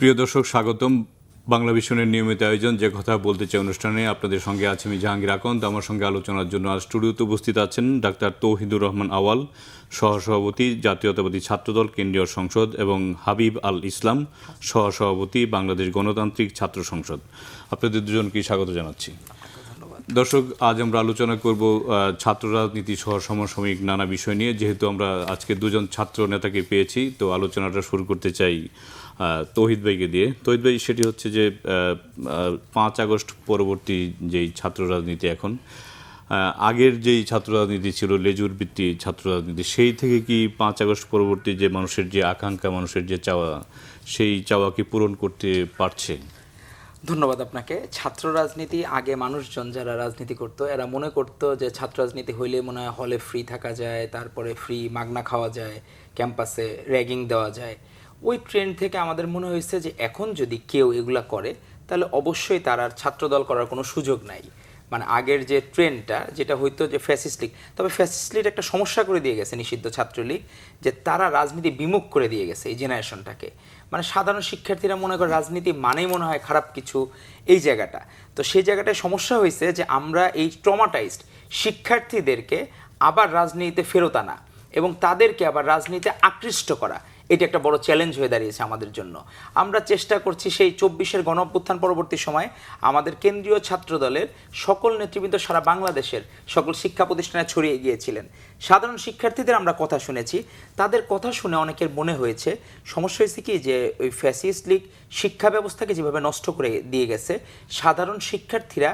প্রিয় দর্শক, স্বাগতম বাংলা ভিশনের নিয়মিত আয়োজন যে কথা বলতে চাই অনুষ্ঠানে। আপনাদের সঙ্গে আছি আমি জাহাঙ্গীর আকন্দ। আমার সঙ্গে আলোচনার জন্য আজ স্টুডিওতে উপস্থিত আছেন ডাক্তার তৌহিদুর রহমান আওয়াল, সহসভাপতি জাতীয়তাবাদী ছাত্রদল কেন্দ্রীয় সংসদ, এবং হাবিব আল ইসলাম, সহসভাপতি বাংলাদেশ গণতান্ত্রিক ছাত্র সংসদ। আপনাদের দুজনকেই স্বাগত জানাচ্ছি। দর্শক, আজ আমরা আলোচনা করব ছাত্র রাজনীতি সহ সমসাময়িক নানা বিষয় নিয়ে। যেহেতু আমরা আজকে দুজন ছাত্র নেতাকে পেয়েছি, তো আলোচনাটা শুরু করতে চাই তৌহিদ ভাইকে দিয়ে। তৌহিদ ভাই, সেটি হচ্ছে যে 5 আগস্ট পরবর্তী যেই ছাত্র রাজনীতি এখন, আগের যেই ছাত্র রাজনীতি ছিল লেজুর ভিত্তি ছাত্র রাজনীতি, সেই থেকে কি 5 আগস্ট পরবর্তী যে মানুষের যে আকাঙ্ক্ষা, মানুষের যে চাওয়া, সেই চাওয়া কি পূরণ করতে পারছে? ধন্যবাদ আপনাকে। ছাত্র রাজনীতি আগে মানুষজন যারা রাজনীতি করতো এরা মনে করতো যে ছাত্র রাজনীতি হইলে মনে হয় হলে ফ্রি থাকা যায়, তারপরে ফ্রি মাগনা খাওয়া যায়, ক্যাম্পাসে র্যাগিং দেওয়া যায়। ওই ট্রেন্ড থেকে আমাদের মনে হয়েছে যে এখন যদি কেউ এগুলা করে তাহলে অবশ্যই তার আর ছাত্রদল করার কোনো সুযোগ নাই। মানে আগের যে ট্রেন্ডটা যেটা হইতো যে ফ্যাসিস্ট লীগ, তবে ফ্যাসিস্ট লীগ একটা সমস্যা করে দিয়ে গেছে নিষিদ্ধ ছাত্রলীগ, যে তারা রাজনীতি বিমুখ করে দিয়ে গেছে এই জেনারেশনটাকে। মানে সাধারণ শিক্ষার্থীরা মনে করে রাজনীতি মানেই মনে হয় খারাপ কিছু, এই জায়গাটা। তো সেই জায়গাটায় সমস্যা হয়েছে যে আমরা এই ট্রমাটাইজড শিক্ষার্থীদেরকে আবার রাজনীতিতে ফেরত আনা এবং তাদেরকে আবার রাজনীতিতে আকৃষ্ট করা, এটি একটা বড় চ্যালেঞ্জ হয়ে দাঁড়িয়েছে আমাদের জন্য। আমরা চেষ্টা করছি সেই 24-এর গণঅভ্যুত্থান পরবর্তী সময়ে আমাদের কেন্দ্রীয় ছাত্রদলের সকল নেতৃবৃন্দ সারা বাংলাদেশের সকল শিক্ষা প্রতিষ্ঠানে ছড়িয়ে গিয়েছিলেন। সাধারণ শিক্ষার্থীদের আমরা কথা শুনেছি, তাদের কথা শুনে অনেকের মনে হয়েছে সমস্যা হয়েছে কি যে ওই ফ্যাসিস্ট লীগ শিক্ষা ব্যবস্থাকে যেভাবে নষ্ট করে দিয়ে গেছে, সাধারণ শিক্ষার্থীরা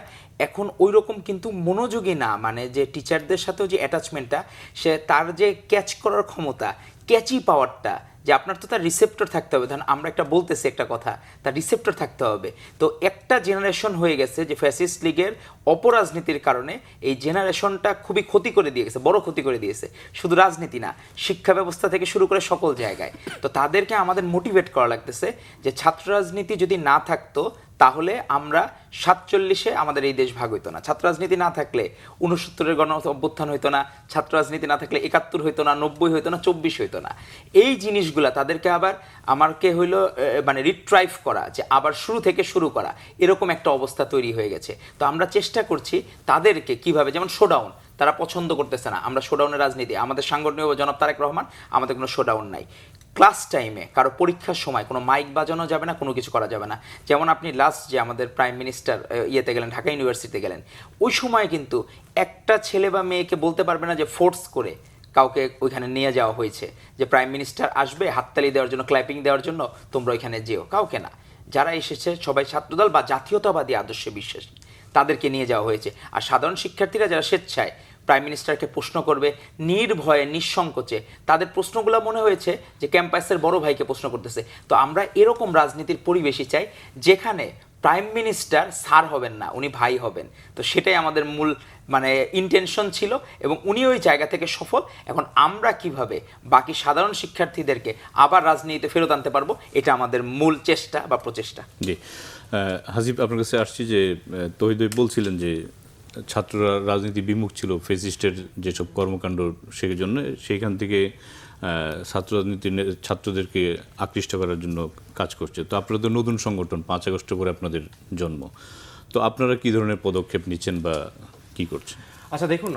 এখন ওই রকম কিন্তু মনোযোগী না। মানে যে টিচারদের সাথেও যে অ্যাটাচমেন্টটা, সে তার যে ক্যাচ করার ক্ষমতা, ক্যাচি পাওয়ারটা, যে আপনার তো তার রিসেপ্টর থাকতে হবে। ধরুন আমরা একটা বলতেছি একটা কথা, তার রিসেপ্টর থাকতে হবে। তো একটা জেনারেশন হয়ে গেছে যে ফ্যাসিস্ট লীগের অপরাজনীতির কারণে এই জেনারেশনটা খুবই ক্ষতি করে দিয়ে গেছে, বড় ক্ষতি করে দিয়েছে। শুধু রাজনীতি না, শিক্ষা ব্যবস্থা থেকে শুরু করে সকল জায়গায়। তো তাদেরকে আমাদের মোটিভেট করা লাগতেছে যে ছাত্র রাজনীতি যদি না থাকতো তাহলে আমরা 47-এ আমাদের এই দেশ ভাগ হইতো না। ছাত্র রাজনীতি না থাকলে 69-এর গণ অভ্যুত্থান হইতো না, ছাত্র রাজনীতি না থাকলে 71 হইতো না, 90 হইতো না, 24 হইতো না। এই জিনিসগুলা তাদেরকে আবার আমাকে হইলো মানে রিট্রাইভ করা, যে আবার শুরু থেকে শুরু করা, এরকম একটা অবস্থা তৈরি হয়ে গেছে। তো আমরা চেষ্টা করছি তাদেরকে কিভাবে, যেমন শোডাউন তারা পছন্দ করতেছে না, আমরা শোডাউনের রাজনীতি, আমাদের সাংগঠনিক জনাব তারেক রহমান, আমাদের কোনো শোডাউন নাই। ক্লাস টাইমে কারো পরীক্ষার সময় কোনো মাইক বাজানো যাবে না, কোনো কিছু করা যাবে না। যেমন আপনি লাস্ট যে আমাদের প্রাইম মিনিস্টার ইয়েতে গেলেন, ঢাকা ইউনিভার্সিটিতে গেলেন, ওই সময় কিন্তু একটা ছেলে বা মেয়েকে বলতে পারবে না যে ফোর্স করে কাউকে ওইখানে নিয়ে যাওয়া হয়েছে, যে প্রাইম মিনিস্টার আসবে হাততালি দেওয়ার জন্য, ক্ল্যাপিং দেওয়ার জন্য তোমরা ওইখানে যেও, কাউকে না। যারা এসেছে সবাই ছাত্রদল বা জাতীয়তাবাদী আদর্শে বিশ্বাসী, তাদেরকে নিয়ে যাওয়া হয়েছে। আর সাধারণ শিক্ষার্থীরা যারা স্বেচ্ছায় প্রাইম মিনিস্টারকে প্রশ্ন করবে নির্ভয়ে, নিঃসংকোচে, তাদের প্রশ্নগুলো মনে হয়েছে যে ক্যাম্পাসের বড় ভাইকে প্রশ্ন করতেছে। তো আমরা এরকম রাজনীতির পরিবেশই চাই যেখানে প্রাইম মিনিস্টার স্যার হবেন না, উনি ভাই হবেন। তো সেটাই আমাদের মূল মানে ইন্টেনশন ছিল এবং উনি ওই জায়গা থেকে সফল। এখন আমরা কিভাবে বাকি সাধারণ শিক্ষার্থীদেরকে আবার রাজনীতিতে ফেরত আনতে পারবো, এটা আমাদের মূল চেষ্টা বা প্রচেষ্টা। জি, হাজিব, আপনার কাছে আসছি যে তৌহিদ ভাই বলছিলেন যে ছাত্ররা রাজনীতি বিমুখ ছিল ফেসিস্টের যেসব কর্মকাণ্ড, সেই জন্য সেইখান থেকে ছাত্র রাজনীতির ছাত্রদেরকে আকৃষ্ট করার জন্য কাজ করছে। তো আপনারা তো নতুন সংগঠন, 5 আগস্ট করে আপনাদের জন্ম, তো আপনারা কী ধরনের পদক্ষেপ নিচ্ছেন বা কী করছেন? আচ্ছা দেখুন,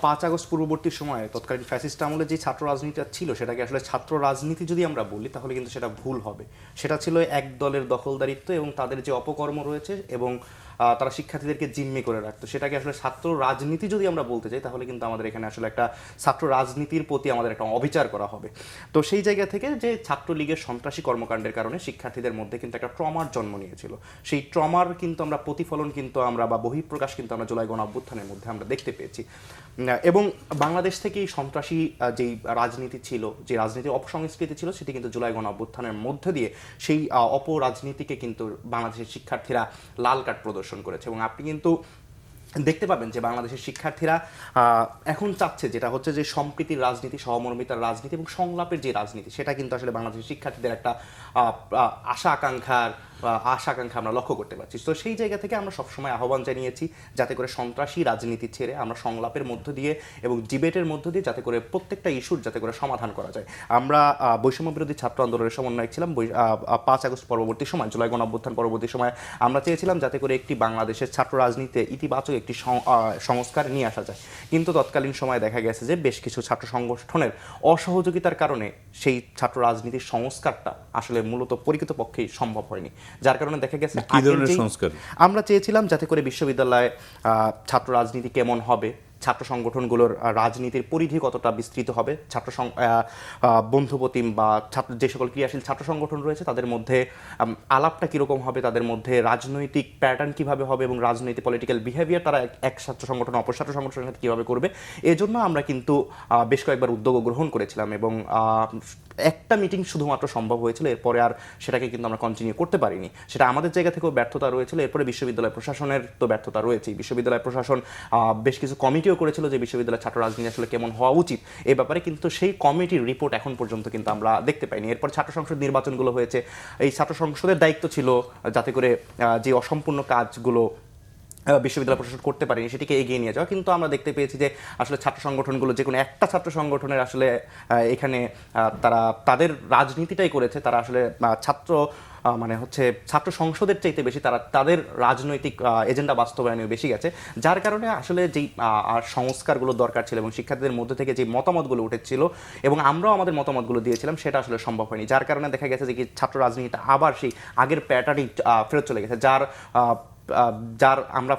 5 আগস্ট পূর্ববর্তী সময়ে তৎকালীন ফ্যাসিস্ট আমলে যে ছাত্র রাজনীতিটা ছিল, সেটাকে আসলে ছাত্র রাজনীতি যদি আমরা বলি তাহলে কিন্তু সেটা ভুল হবে। সেটা ছিল এক দলের দখলদারিত্ব এবং তাদের যে অপকর্ম রয়েছে এবং তারা শিক্ষার্থীদেরকে জিম্মি করে রাখতো, সেটাকে আসলে ছাত্র রাজনীতি যদি আমরা বলতে চাই তাহলে কিন্তু আমাদের এখানে আসলে একটা ছাত্র রাজনীতির প্রতি আমাদের একটা অবিচার করা হবে। তো সেই জায়গা থেকে যে ছাত্রলীগের সন্ত্রাসী কর্মকাণ্ডের কারণে শিক্ষার্থীদের মধ্যে কিন্তু একটা ট্রমার জন্ম নিয়েছিল, সেই ট্রমার কিন্তু আমরা প্রতিফলন কিন্তু আমরা বা বহিঃপ্রকাশ কিন্তু আমরা জুলাই গণ অভ্যুত্থানের মধ্যে আমরা দেখতে পেয়েছি। এবং বাংলাদেশ থেকেই সন্ত্রাসী যেই রাজনীতি ছিল, যে রাজনীতির অপসংস্কৃতি ছিল, সেটি কিন্তু জুলাই গণ অভ্যুত্থানের মধ্যে দিয়ে সেই অপরাজনীতিকে কিন্তু বাংলাদেশের শিক্ষার্থীরা লাল কার্ড প্রদর্শন করেছে। এবং আপনি কিন্তু দেখতে পাবেন যে বাংলাদেশের শিক্ষার্থীরা এখন চাচ্ছে যেটা হচ্ছে যে সম্প্রীতির রাজনীতি, সহমর্মিতার রাজনীতি এবং সংলাপের যে রাজনীতি, সেটা কিন্তু আসলে বাংলাদেশের শিক্ষার্থীদের একটা আশা আকাঙ্ক্ষার আশা আকাঙ্ক্ষা আমরা লক্ষ্য করতে পারছি। তো সেই জায়গা থেকে আমরা সবসময় আহ্বান জানিয়েছি যাতে করে সন্ত্রাসী রাজনীতি ছেড়ে আমরা সংলাপের মধ্য দিয়ে এবং ডিবেটের মধ্য দিয়ে যাতে করে প্রত্যেকটা ইস্যুর যাতে করে সমাধান করা যায়। আমরা বৈষম্য বিরোধী ছাত্র আন্দোলনের সমন্বয়ক ছিলাম 5 আগস্ট পরবর্তী সময়, জুলাই গণঅভ্যুত্থান পরবর্তী সময় আমরা চেয়েছিলাম যাতে করে একটি বাংলাদেশের ছাত্র রাজনীতিতে ইতিবাচক একটি সংস্কার নিয়ে আসা যায়। কিন্তু তৎকালীন সময়ে দেখা গেছে যে বেশ কিছু ছাত্র সংগঠনের অসহযোগিতার কারণে সেই ছাত্র রাজনীতির সংস্কারটা আসলে মূলত পরিকৃতপক্ষেই সম্ভব হয়নি। যার কারণে দেখা গেছে কি ধরনের সংস্কার আমরা চেয়েছিলাম যাতে করে বিশ্ববিদ্যালয়ে ছাত্র রাজনীতি কেমন হবে, ছাত্র সংগঠনগুলোর রাজনীতির পরিধি কতটা বিস্তৃত হবে, ছাত্র বন্ধুপ্রতিম বা ছাত্র যে সকল ক্রিয়াশীল ছাত্র সংগঠন রয়েছে তাদের মধ্যে আলাপটা কীরকম হবে, তাদের মধ্যে রাজনৈতিক প্যাটার্ন কীভাবে হবে এবং রাজনৈতিক পলিটিক্যাল বিহেভিয়ার তারা এক ছাত্র সংগঠন অপর ছাত্র সংগঠনের সাথে কীভাবে করবে। এজন্য আমরা কিন্তু বেশ কয়েকবার উদ্যোগও গ্রহণ করেছিলাম এবং একটা মিটিং শুধুমাত্র সম্ভব হয়েছিল, এরপরে আর সেটাকে কিন্তু আমরা কন্টিনিউ করতে পারিনি। সেটা আমাদের জায়গা থেকেও ব্যর্থতা রয়েছিল। এরপরে বিশ্ববিদ্যালয় প্রশাসনের তো ব্যর্থতা রয়েছেই। বিশ্ববিদ্যালয় প্রশাসন বেশ কিছু কমিটিও করেছিল যে বিশ্ববিদ্যালয়ের ছাত্র রাজনীতি আসলে কেমন হওয়া উচিত এই ব্যাপারে, কিন্তু সেই কমিটির রিপোর্ট এখন পর্যন্ত কিন্তু আমরা দেখতে পাইনি। এরপর ছাত্র সংসদ নির্বাচনগুলো হয়েছে, এই ছাত্র সংসদের দায়িত্ব ছিল যাতে করে যে অসম্পূর্ণ কাজগুলো বিশ্ববিদ্যালয় প্রশাসন করতে পারেনি সেটিকে এগিয়ে নিয়ে যাওয়া। কিন্তু আমরা দেখতে পেয়েছি যে আসলে ছাত্র সংগঠনগুলো যে কোনো একটা ছাত্র সংগঠনের আসলে এখানে তারা তাদের রাজনীতিটাই করেছে, তারা আসলে ছাত্র সংসদের চাইতে বেশি তারা তাদের রাজনৈতিক এজেন্ডা বাস্তবায়নে বেশি গেছে। যার কারণে আসলে যেই সংস্কারগুলো দরকার ছিল এবং শিক্ষার্থীদের মধ্যে থেকে যে মতামতগুলো উঠেছিল এবং আমরাও আমাদের মতামতগুলো দিয়েছিলাম সেটা আসলে সম্ভব হয়নি। যার কারণে দেখা গেছে যে কি ছাত্র রাজনীতিটা আবার সেই আগের প্যাটার্নই ফেরত চলে গেছে। যার আমরা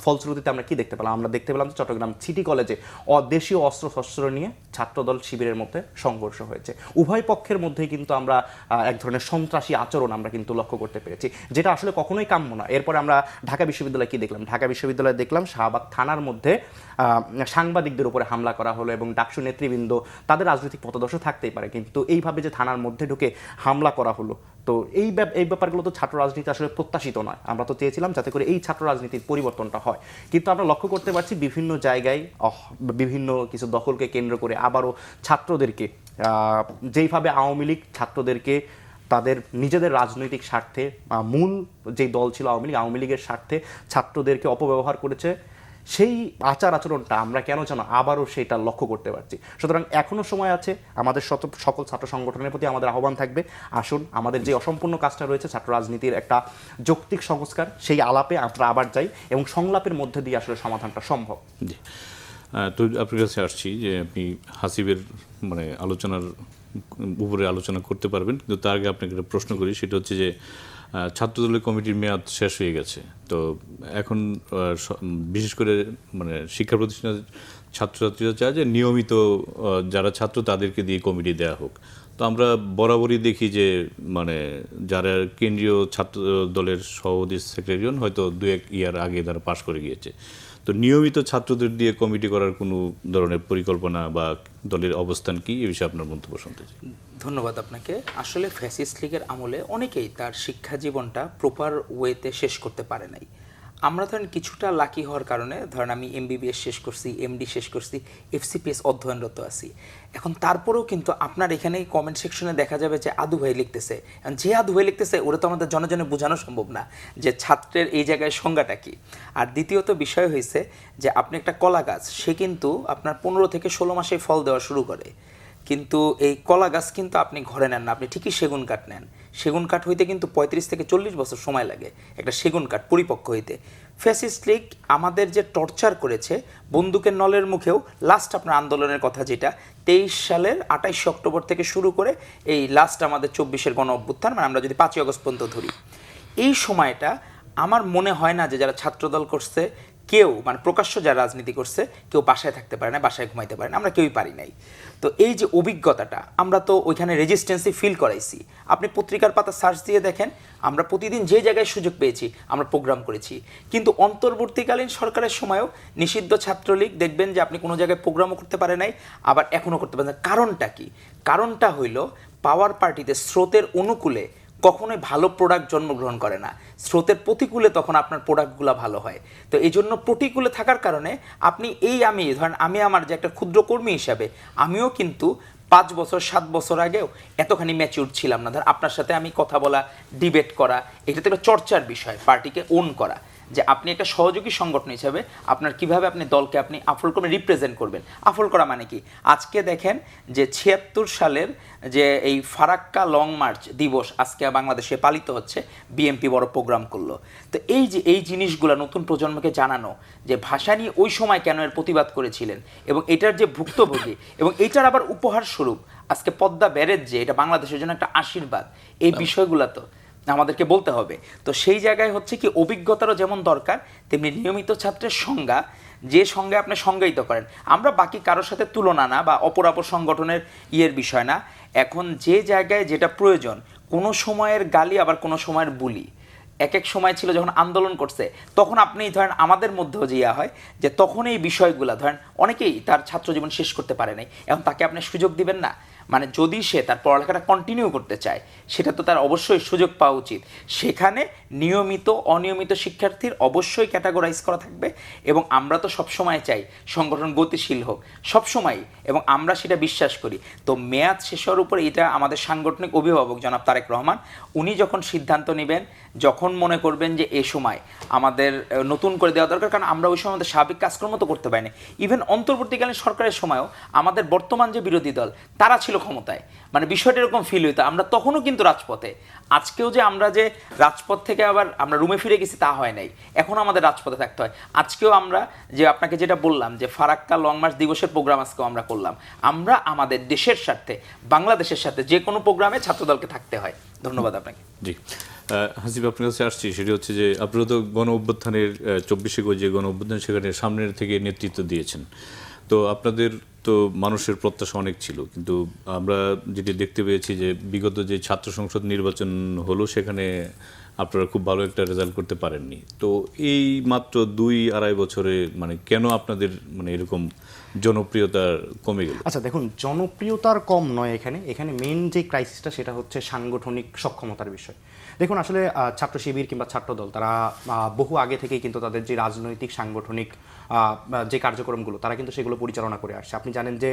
ফলশ্রুতিতে আমরা কি দেখতে পেলাম? আমরা দেখতে পেলাম যে চট্টগ্রাম সিটি কলেজে দেশীয় অস্ত্রশস্ত্র নিয়ে ছাত্রদল শিবিরের মধ্যে সংঘর্ষ হয়েছে। উভয় পক্ষের মধ্যেই কিন্তু আমরা এক ধরনের সন্ত্রাসী আচরণ আমরা কিন্তু লক্ষ্য করতে পেরেছি, যেটা আসলে কখনোই কাম্য না। এরপরে আমরা ঢাকা বিশ্ববিদ্যালয়ে কি দেখলাম? ঢাকা বিশ্ববিদ্যালয়ে দেখলাম শাহবাগ থানার মধ্যে সাংবাদিকদের উপরে হামলা করা হলো এবং ডাকসু নেতৃবৃন্দ তাদের রাজনৈতিক পথদর্শ থাকতেই পারে, কিন্তু এইভাবে যে থানার মধ্যে ঢুকে হামলা করা হলো, তো এই ব্যাপারগুলো তো ছাত্র রাজনীতি আসলে প্রত্যাশিত নয়। আমরা তো চেয়েছিলাম যাতে করে এই ছাত্র রাজনীতির পরিবর্তনটা হয়, কিন্তু আমরা লক্ষ্য করতে পারছি বিভিন্ন জায়গায় বিভিন্ন কিছু দখলকে কেন্দ্র করে আবারও ছাত্রদেরকে যেইভাবে আওয়ামী লীগ ছাত্রদেরকে তাদের নিজেদের রাজনৈতিক স্বার্থে, মূল যেই দল ছিল আওয়ামী লীগের স্বার্থে ছাত্রদেরকে অপব্যবহার করেছে, সেই আচার আচরণটা আমরা কেন যেন আবারও সেটা লক্ষ্য করতে পারছি। সুতরাং এখনও সময় আছে। আমাদের সকল ছাত্র সংগঠনের প্রতি আমাদের আহ্বান থাকবে, আসুন আমাদের যে অসম্পূর্ণ কাজটা রয়েছে ছাত্র রাজনীতির একটা যৌক্তিক সংস্কার, সেই আলাপে আমরা আবার যাই এবং সংলাপের মধ্যে দিয়ে আসলে সমাধানটা সম্ভব। তো আপনার কাছে আসছি যে আপনি হাসিবের আলোচনার উপরে আলোচনা করতে পারবেন, কিন্তু তার আগে আপনাকে একটা প্রশ্ন করি। সেটা হচ্ছে যে ছাত্রদলের কমিটির মেয়াদ শেষ হয়ে গেছে, তো এখন বিশেষ করে শিক্ষা প্রতিষ্ঠানের ছাত্রছাত্রীরা চায় যে নিয়মিত যারা ছাত্র তাদেরকে দিয়ে কমিটি দেওয়া হোক। তো আমরা বরাবরই দেখি যে যারা কেন্দ্রীয় ছাত্র দলের সভাপতি সেক্রেটারি হয়তো 2-1 ইয়ার আগে তারা পাশ করে গিয়েছে। তো নিয়মিত ছাত্রদের দিয়ে কমিটি করার কোনো ধরনের পরিকল্পনা বা দলের অবস্থান কি, এই বিষয়ে আপনার মন্তব্য শুনতে চাই। ধন্যবাদ আপনাকে। আসলে ফ্যাসিস্ট লীগের আমলে অনেকেই তার শিক্ষা জীবনটা প্রপার ওয়েতে শেষ করতে পারে নাই। আমরা ধরেন কিছুটা লাকি হওয়ার কারণে ধরেন আমি MBBS শেষ করছি, MD শেষ করছি, FCPS অধ্যয়নরত আছি। এখন তারপরেও কিন্তু আপনার এখানে কমেন্ট সেকশনে দেখা যাবে যে আদু ভাই লিখতেছে, যে আদু ভাই লিখতেছে ওরা তো আমাদের জনজনে বোঝানো সম্ভব না যে ছাত্রের এই জায়গায় সংজ্ঞাটা কি। আর দ্বিতীয়ত বিষয় হয়েছে যে আপনি একটা কলা গাছ, সে কিন্তু আপনার 15 থেকে 16 মাসে ফল দেওয়া শুরু করে, কিন্তু এই কলা গাছ কিন্তু আপনি ঘরে নেন না, আপনি ঠিকই সেগুন কাঠ নেন। সেগুন কাঠ হইতে কিন্তু 35 থেকে 40 বছর সময় লাগে একটা সেগুন কাঠ পরিপক্ক হইতে। ফ্যাসিস্ট লীগ আমাদের যে টর্চার করেছে বন্দুকের নলের মুখেও, লাস্ট আপনার আন্দোলনের কথা যেটা 23 সালের 28 অক্টোবর থেকে শুরু করে এই লাস্ট আমাদের 24-এর গণ অভ্যুত্থান, আমরা যদি 5ই আগস্ট পর্যন্ত ধরি, এই সময়টা আমার মনে হয় না যে যারা ছাত্রদল করছে কেউ প্রকাশ্য যারা রাজনীতি করছে কেউ বাসায় থাকতে পারে না, বাসায় ঘুমাইতে পারে না, আমরা কেউই পারি নাই। তো এই যে অভিজ্ঞতাটা আমরা তো ওইখানে রেজিস্ট্যান্সই ফিল করাইছি। আপনি পত্রিকার পাতা সার্চ দিয়ে দেখেন, আমরা প্রতিদিন যে জায়গায় সুযোগ পেয়েছি আমরা প্রোগ্রাম করেছি। কিন্তু অন্তর্বর্তীকালীন সরকারের সময়ও নিষিদ্ধ ছাত্রলীগ দেখবেন যে আপনি কোনো জায়গায় প্রোগ্রামও করতে পারে নাই, আবার এখনও করতে পারেন না। কারণটা কি? কারণটা হইল পাওয়ার পার্টিতে স্রোতের অনুকূলে কখনোই ভালো প্রোডাক্ট জন্মগ্রহণ করে না, স্রোতের প্রতিকূলে তখন আপনার প্রোডাক্টগুলো ভালো হয়। তো এই জন্য প্রতিকূলে থাকার কারণে আপনি আমি ধরেন আমি আমার যে একটা ক্ষুদ্র কর্মী হিসাবে আমিও কিন্তু 5 বছর 7 বছর আগেও এতখানি ম্যাচিউর ছিলাম না। ধর আপনার সাথে আমি কথা বলা, ডিবেট করা, এটা তো একটা চর্চার বিষয়, পার্টিকে ওন করা, যে আপনি একটা সহযোগী সংগঠন হিসেবে আপনার কিভাবে আপনি দলকে আপনি আফল করে রিপ্রেজেন্ট করবেন। আফল করা মানে কি, আজকে দেখেন যে 76 সালের যে এই ফারাক্কা লং মার্চ দিবস আজকে বাংলাদেশে পালিত হচ্ছে, বিএনপি বড় প্রোগ্রাম করলো। তো এই যে এই জিনিসগুলো নতুন প্রজন্মকে জানানো যে ভাষা নিয়ে ওই সময় কেন এর প্রতিবাদ করেছিলেন এবং এটার যে ভুক্তভোগী এবং এটার আবার উপহার স্বরূপ আজকে পদ্মা ব্যারেজ, যে এটা বাংলাদেশের জন্য একটা আশীর্বাদ, এই বিষয়গুলো তো আমাদেরকে বলতে হবে। তো সেই জায়গায় হচ্ছে কি অভিজ্ঞতারও যেমন দরকার, তেমনি নিয়মিত ছাত্রের সংজ্ঞা, যে সঙ্গে আপনি সংজ্ঞায়িত করেন। আমরা বাকি কারোর সাথে তুলনা না বা অপরাপর সংগঠনের বিষয় না, এখন যে জায়গায় যেটা প্রয়োজন, কোনো সময়ের গালি আবার কোনো সময়ের বুলি। এক এক সময় ছিল যখন আন্দোলন করছে, তখন আপনি ধরেন আমাদের মধ্যেও যে হয় যে তখন এই বিষয়গুলো ধরেন অনেকেই তার ছাত্র জীবন শেষ করতে পারে নাই, এখন তাকে আপনি সুযোগ দিবেন না? মানে যদি সে তার পড়ালেখাটা কন্টিনিউ করতে চায়, সেটা তো তার অবশ্যই সুযোগ পাওয়া উচিত। সেখানে নিয়মিত অনিয়মিত শিক্ষার্থীর অবশ্যই ক্যাটাগরাইজ করা থাকবে এবং আমরা তো সবসময় চাই সংগঠন গতিশীল হোক সবসময়, এবং আমরা সেটা বিশ্বাস করি। তো মেয়াদ শেষ হওয়ার উপরে এটা আমাদের সাংগঠনিক অভিভাবক জনাব তারেক রহমান, উনি যখন সিদ্ধান্ত নেবেন, যখন মনে করবেন যে এ সময় আমাদের নতুন করে দেওয়া দরকার, কারণ আমরা ওই সময় আমাদের স্বাভাবিক কাজকর্ম তো করতে পারিনি। ইভেন অন্তর্বর্তীকালীন সরকারের সময়ও আমাদের বর্তমান যে বিরোধী দল তারা ছিল ক্ষমতায়, মানে বিষয়টা এরকম ফিল হইতো, আমরা তখনও কিন্তু রাজপথে। আজকেও যে আমরা যে রাজপথ থেকে আবার আমরা রুমে ফিরে গেছি তা হয় নাই, এখনও আমাদের রাজপথে থাকতে হয়। আজকেও আমরা যে আপনাকে যেটা বললাম যে ফারাক্কা লং মার্চ দিবসের প্রোগ্রাম আজকেও আমরা করলাম, আমরা আমাদের দেশের স্বার্থে বাংলাদেশের সাথে যে কোনো প্রোগ্রামে ছাত্রদলকে থাকতে হয়। ধন্যবাদ আপনাকে। জি, হাসিব আপনার কাছে আসছি, সেটি হচ্ছে যে আপনারা তো গণ অভ্যুত্থানের 24শে যে গণ অভ্যুত্থান, সেখানে সামনের থেকে নেতৃত্ব দিয়েছেন। তো আপনাদের তো মানুষের প্রত্যাশা অনেক ছিল, কিন্তু আমরা যেটি দেখতে পেয়েছি যে বিগত যে ছাত্র সংসদ নির্বাচন হলো, সেখানে আপনারা খুব ভালো একটা রেজাল্ট করতে পারেননি। তো এই মাত্র 2-2.5 বছরে মানে কেন আপনাদের মানে এরকম জনপ্রিয়তা কমে গেল? আচ্ছা দেখুন, জনপ্রিয়তার কম নয়, এখানে মেইন যে ক্রাইসিসটা সেটা হচ্ছে সাংগঠনিক সক্ষমতার বিষয়। দেখুন আসলে ছাত্র শিবির কিংবা ছাত্রদল তারা বহু আগে থেকেই কিন্তু তাদের যে রাজনৈতিক সাংগঠনিক যে কার্যক্রমগুলো তারা কিন্তু সেগুলো পরিচালনা করে আসছে। আপনি জানেন যে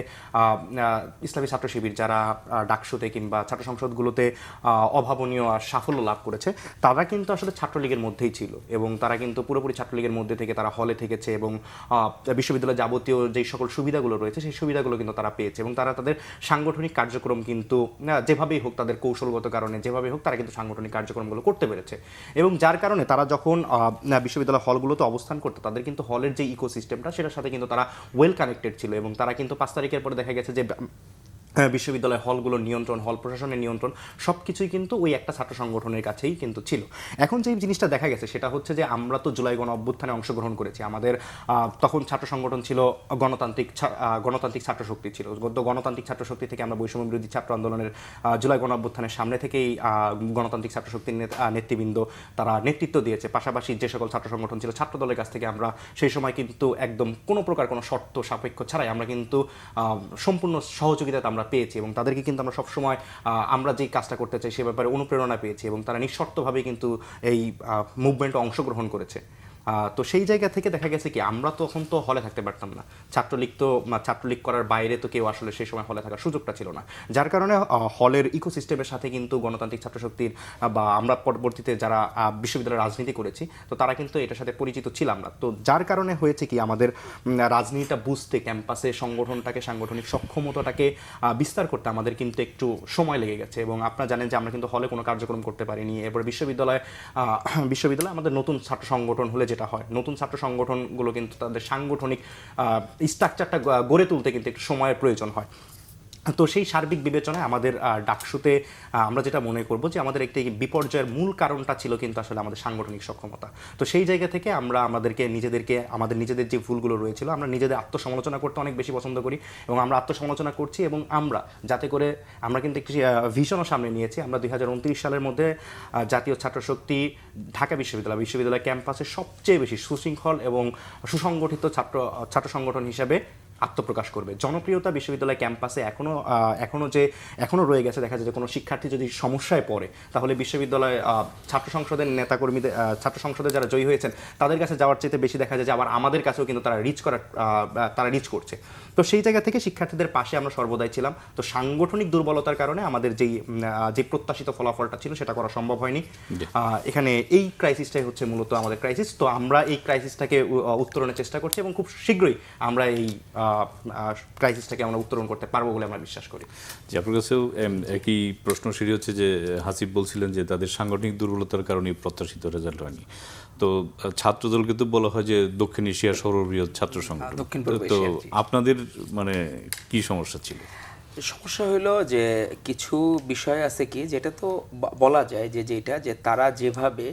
ইসলামী ছাত্র শিবির যারা ডাকসুতে কিংবা ছাত্র সংসদগুলোতে অভাবনীয় সাফল্য লাভ করেছে, তারা কিন্তু আসলে ছাত্রলীগের মধ্যেই ছিল এবং তারা কিন্তু পুরোপুরি ছাত্রলীগের মধ্যে থেকে তারা হলে থেকেছে এবং বিশ্ববিদ্যালয়ের যাবতীয় যেই সকল সুবিধাগুলো রয়েছে সেই সুবিধাগুলো কিন্তু তারা পেয়েছে এবং তারা তাদের সাংগঠনিক কার্যক্রম কিন্তু যেভাবেই হোক, তাদের কৌশলগত কারণে যেভাবেই হোক, তারা কিন্তু সাংগঠনিক কার্যক্রমগুলো করতে পেরেছে। এবং যার কারণে তারা যখন বিশ্ববিদ্যালয় হলগুলোতে অবস্থান করতো, তাদের কিন্তু হলের যে ইকোসিস্টেমটা সেটার সাথে কিন্তু তারা ওয়েল কানেক্টেড ছিল এবং তারা কিন্তু 5 তারিখের পরে দেখা গেছে যে বিশ্ববিদ্যালয় হলগুলোর নিয়ন্ত্রণ, হল প্রশাসনের নিয়ন্ত্রণ সব কিছুই কিন্তু ওই একটা ছাত্র সংগঠনের কাছেই কিন্তু ছিল। এখন যে জিনিসটা দেখা গেছে সেটা হচ্ছে যে আমরা তো জুলাই গণ অভ্যুত্থানে অংশগ্রহণ করেছি, আমাদের তখন ছাত্র সংগঠন ছিল গণতান্ত্রিক ছাত্র শক্তি ছিল। গণতান্ত্রিক ছাত্র শক্তি থেকে আমরা বৈষম্য বিরোধী ছাত্র আন্দোলনের জুলাই গণ অভ্যুত্থানের সামনে থেকেই গণতান্ত্রিক ছাত্র শক্তির নেতৃবৃন্দ তারা নেতৃত্ব দিয়েছে। পাশাপাশি যে সকল ছাত্র সংগঠন ছিল ছাত্রদলের কাছ থেকে আমরা সেই সময় কিন্তু একদম কোনো প্রকার কোনো শর্ত সাপেক্ষ ছাড়াই আমরা কিন্তু সম্পূর্ণ সহযোগিতা আমরা পেয়েছি এবং তাদেরকে কিন্তু আমরা সবসময় আমরা যেই কাজটা করতে চাই সে ব্যাপারে অনুপ্রেরণা পেয়েছি এবং তারা নিঃশর্তভাবে কিন্তু এই মুভমেন্টে অংশগ্রহণ করেছে। তো সেই জায়গা থেকে দেখা গেছে কি আমরা তখন তো হলে থাকতে পারতাম না, ছাত্রলীগ করার বাইরে তো কেউ আসলে সেই সময় হলে থাকার সুযোগটা ছিল না, যার কারণে হলের ইকোসিস্টেমের সাথে কিন্তু গণতান্ত্রিক ছাত্র শক্তির বা আমরা পরবর্তীতে যারা বিশ্ববিদ্যালয়ে রাজনীতি করেছি তো তারা কিন্তু এটার সাথে পরিচিত ছিলাম না। তো যার কারণে হয়েছে কি আমাদের রাজনীতিটা বুঝতে, ক্যাম্পাসে সংগঠনটাকে, সাংগঠনিক সক্ষমতাটাকে বিস্তার করতে আমাদের কিন্তু একটু সময় লেগে গেছে এবং আপনারা জানেন যে আমরা কিন্তু হলে কোনো কার্যক্রম করতে পারিনি। এরপরে বিশ্ববিদ্যালয়ে আমাদের নতুন ছাত্র সংগঠন হলে যেটা হয়, নতুন ছাত্র সংগঠনগুলো কিন্তু তাদের সাংগঠনিক স্ট্রাকচারটা গড়ে তুলতে কিন্তু একটু সময়ের প্রয়োজন হয়। তো সেই সার্বিক বিবেচনায় আমাদের ডাকসুতে আমরা যেটা মনে করব যে আমাদের একটি বিপর্যয়ের মূল কারণটা ছিল কিন্তু আসলে আমাদের সাংগঠনিক সক্ষমতা। তো সেই জায়গা থেকে আমরা আমাদের নিজেদের যে ভুলগুলো রয়েছিল আমরা নিজেদের আত্মসমালোচনা করতে অনেক বেশি পছন্দ করি এবং আমরা আত্মসমালোচনা করছি এবং আমরা যাতে করে আমরা কিন্তু একটি ভিশনও সামনে নিয়েছি। আমরা 2029 সালের মধ্যে জাতীয় ছাত্র শক্তি ঢাকা বিশ্ববিদ্যালয় ক্যাম্পাসে সবচেয়ে বেশি সুশৃঙ্খল এবং সুসংগঠিত ছাত্র সংগঠন হিসাবে আত্মপ্রকাশ করবে। জনপ্রিয়তা বিশ্ববিদ্যালয় ক্যাম্পাসে এখনো রয়ে গেছে। দেখা যায় যে কোনো শিক্ষার্থী যদি সমস্যায় পড়ে তাহলে বিশ্ববিদ্যালয় ছাত্র সংসদের নেতাকর্মীদের, ছাত্র সংসদে যারা জয়ী হয়েছেন তাদের কাছে যাওয়ার চাইতে বেশি দেখা যায় যে আবার আমাদের কাছেও কিন্তু তারা রিচ করছে। তো সেই জায়গা থেকে শিক্ষার্থীদের পাশে আমরা সর্বদাই ছিলাম। তো সাংগঠনিক দুর্বলতার কারণে আমাদের যে প্রত্যাশিত ফলাফলটা ছিল সেটা করা সম্ভব হয়নি। এখানে এই ক্রাইসিসটাই হচ্ছে মূলত আমাদের ক্রাইসিস। তো আমরা এই ক্রাইসিসটাকে উত্তরণের চেষ্টা করছি এবং খুব শীঘ্রই আমরা এই ক্রাইসিসটাকে আমরা উত্তরণ করতে পারবো বলে আমরা বিশ্বাস করি। যে আপনার কাছেও একই প্রশ্ন সেটি হচ্ছে যে হাসিব বলছিলেন যে তাদের সাংগঠনিক দুর্বলতার কারণে প্রত্যাশিত রেজাল্ট হয়নি। তো ছাত্রদলকে তো বলা হয় যে দক্ষিণ এশিয়ার সর্ববৃহৎ ছাত্র সংগঠন, তো আপনাদের মানে কি সমস্যা ছিল? সমস্যা হলো যে কিছু বিষয় আছে কি যেটা তো বলা যায় যে তারা যেভাবে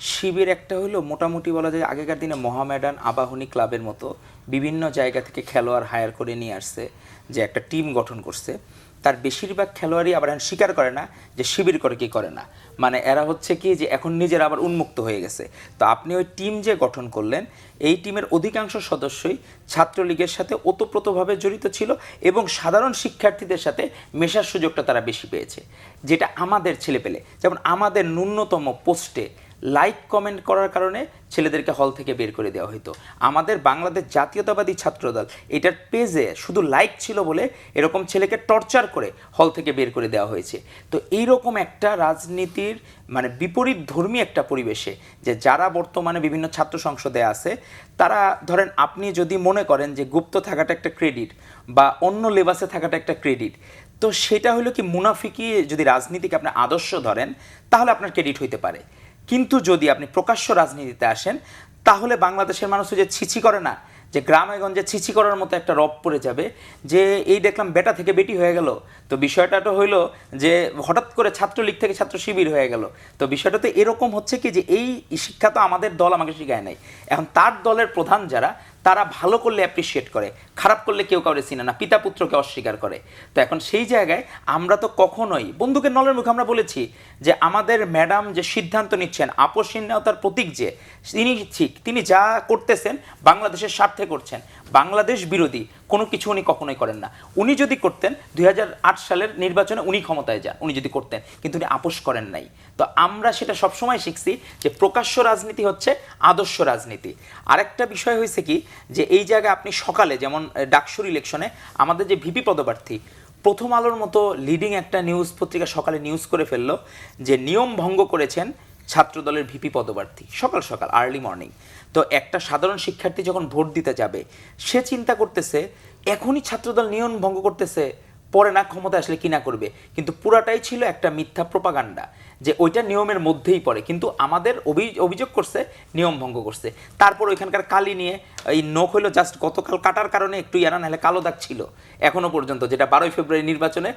শিবির একটা হলো মোটামুটি বলা যায় আগেকার দিনে মোহামেডান আবাহনী ক্লাবের মতো বিভিন্ন জায়গা থেকে খেলোয়াড় হায়ার করে নিয়ে আসছে, যে একটা টিম গঠন করছে। তার বেশিরভাগ খেলোয়াড়ই আবার স্বীকার করে না যে শিবির করে কি করে না, মানে এরা হচ্ছে কি যে এখন নিজেরা আবার উন্মুক্ত হয়ে গেছে। তো আপনি ওই টিম যে গঠন করলেন, এই টিমের অধিকাংশ সদস্যই ছাত্রলীগের সাথে ওতপ্রোতভাবে জড়িত ছিল এবং সাধারণ শিক্ষার্থীদের সাথে মেশার সুযোগটা তারা বেশি পেয়েছে, যেটা আমাদের ছেলেপেলে যেমন আমাদের ন্যূনতম পোস্টে লাইক কমেন্ট করার কারণে ছেলেদেরকে হল থেকে বের করে দেওয়া হতো। আমাদের বাংলাদেশ জাতীয়তাবাদী ছাত্রদল এটার পেজে শুধু লাইক ছিল বলে এরকম ছেলেকে টর্চার করে হল থেকে বের করে দেওয়া হয়েছে। তো এইরকম একটা রাজনীতির মানে বিপরীত ধর্মী একটা পরিবেশে যে যারা বর্তমানে বিভিন্ন ছাত্র সংসদে আছে, তারা ধরেন আপনি যদি মনে করেন যে গুপ্ত থাকাটা একটা ক্রেডিট বা অন্য লেবাসে থাকাটা একটা ক্রেডিট, তো সেটা হলো কি মুনাফিকি, যদি রাজনীতিকে আপনি আদর্শ ধরেন তাহলে আপনার ক্রেডিট হইতে পারে। কিন্তু যদি আপনি প্রকাশ্য রাজনীতিতে আসেন তাহলে বাংলাদেশের মানুষ যে ছিছি করে না, যে গ্রামে গঞ্জে ছিছি করার মতো একটা রব পড়ে যাবে যে এই দেখলাম বেটা থেকে বেটি হয়ে গেল। তো বিষয়টা তো হইলো যে হঠাৎ করে ছাত্রলীগ থেকে ছাত্র শিবির হয়ে গেল। তো বিষয়টা তো এরকম হচ্ছে কি যে এই শিক্ষা তো আমাদের দল আমাকে শিখায় নাই। এখন তার দলের প্রধান যারা, তারা ভালো করলে অ্যাপ্রিসিয়েট করে, খারাপ করলে কেউ কাউরে চিনে না, পিতা পুত্রকে অস্বীকার করে। তো এখন সেই জায়গায় আমরা তো কখনোই বন্দুকের নলের মুখে আমরা বলেছি যে আমাদের ম্যাডাম যে সিদ্ধান্ত নিচ্ছেন আপোষহীনতার প্রতীক, যে তিনি ঠিক তিনি যা করতেছেন বাংলাদেশের স্বার্থে করছেন, বাংলাদেশ বিরোধী কোনো কিছু উনি কখনোই করেন না। উনি যদি করতেন 2008 সালের নির্বাচনে উনি ক্ষমতায় যান, উনি যদি করতেন, কিন্তু উনি আপোষ করেন নাই। তো আমরা সেটা সবসময় শিখছি যে প্রকাশ্য রাজনীতি হচ্ছে আদর্শ রাজনীতি। আরেকটা বিষয় হয়েছে কি যে এই জায়গায় আপনি সকালে যেমন ডাকসুর ইলেকশনে আমাদের যে ভিপি পদপ্রার্থী, প্রথম আলোর মতো লিডিং একটা নিউজ পত্রিকা সকালে নিউজ করে ফেললো যে নিয়ম ভঙ্গ করেছেন ছাত্রদলের ভিপি পদপ্রার্থী, সকাল সকাল আর্লি মর্নিং। তো একটা সাধারণ শিক্ষার্থী যখন ভোট দিতে যাবে সে চিন্তা করতেছে এখনই ছাত্রদল নিয়ম ভঙ্গ করতেছে, পরে না ক্ষমতা আসলে কি না করবে। কিন্তু পুরাটাই ছিল একটা মিথ্যা প্রোপাগান্ডা যে ওইটা নিয়মের মধ্যেই পড়ে, কিন্তু আমাদের অভিযোগ করছে নিয়ম ভঙ্গ করছে। তারপর ওইখানকার কালি নিয়ে এই নখ হলো জাস্ট গতকাল কাটার কারণে একটু ইয়ারা, নাহলে কালো দাগ ছিল এখনো পর্যন্ত, যেটা 12 ফেব্রুয়ারি নির্বাচনে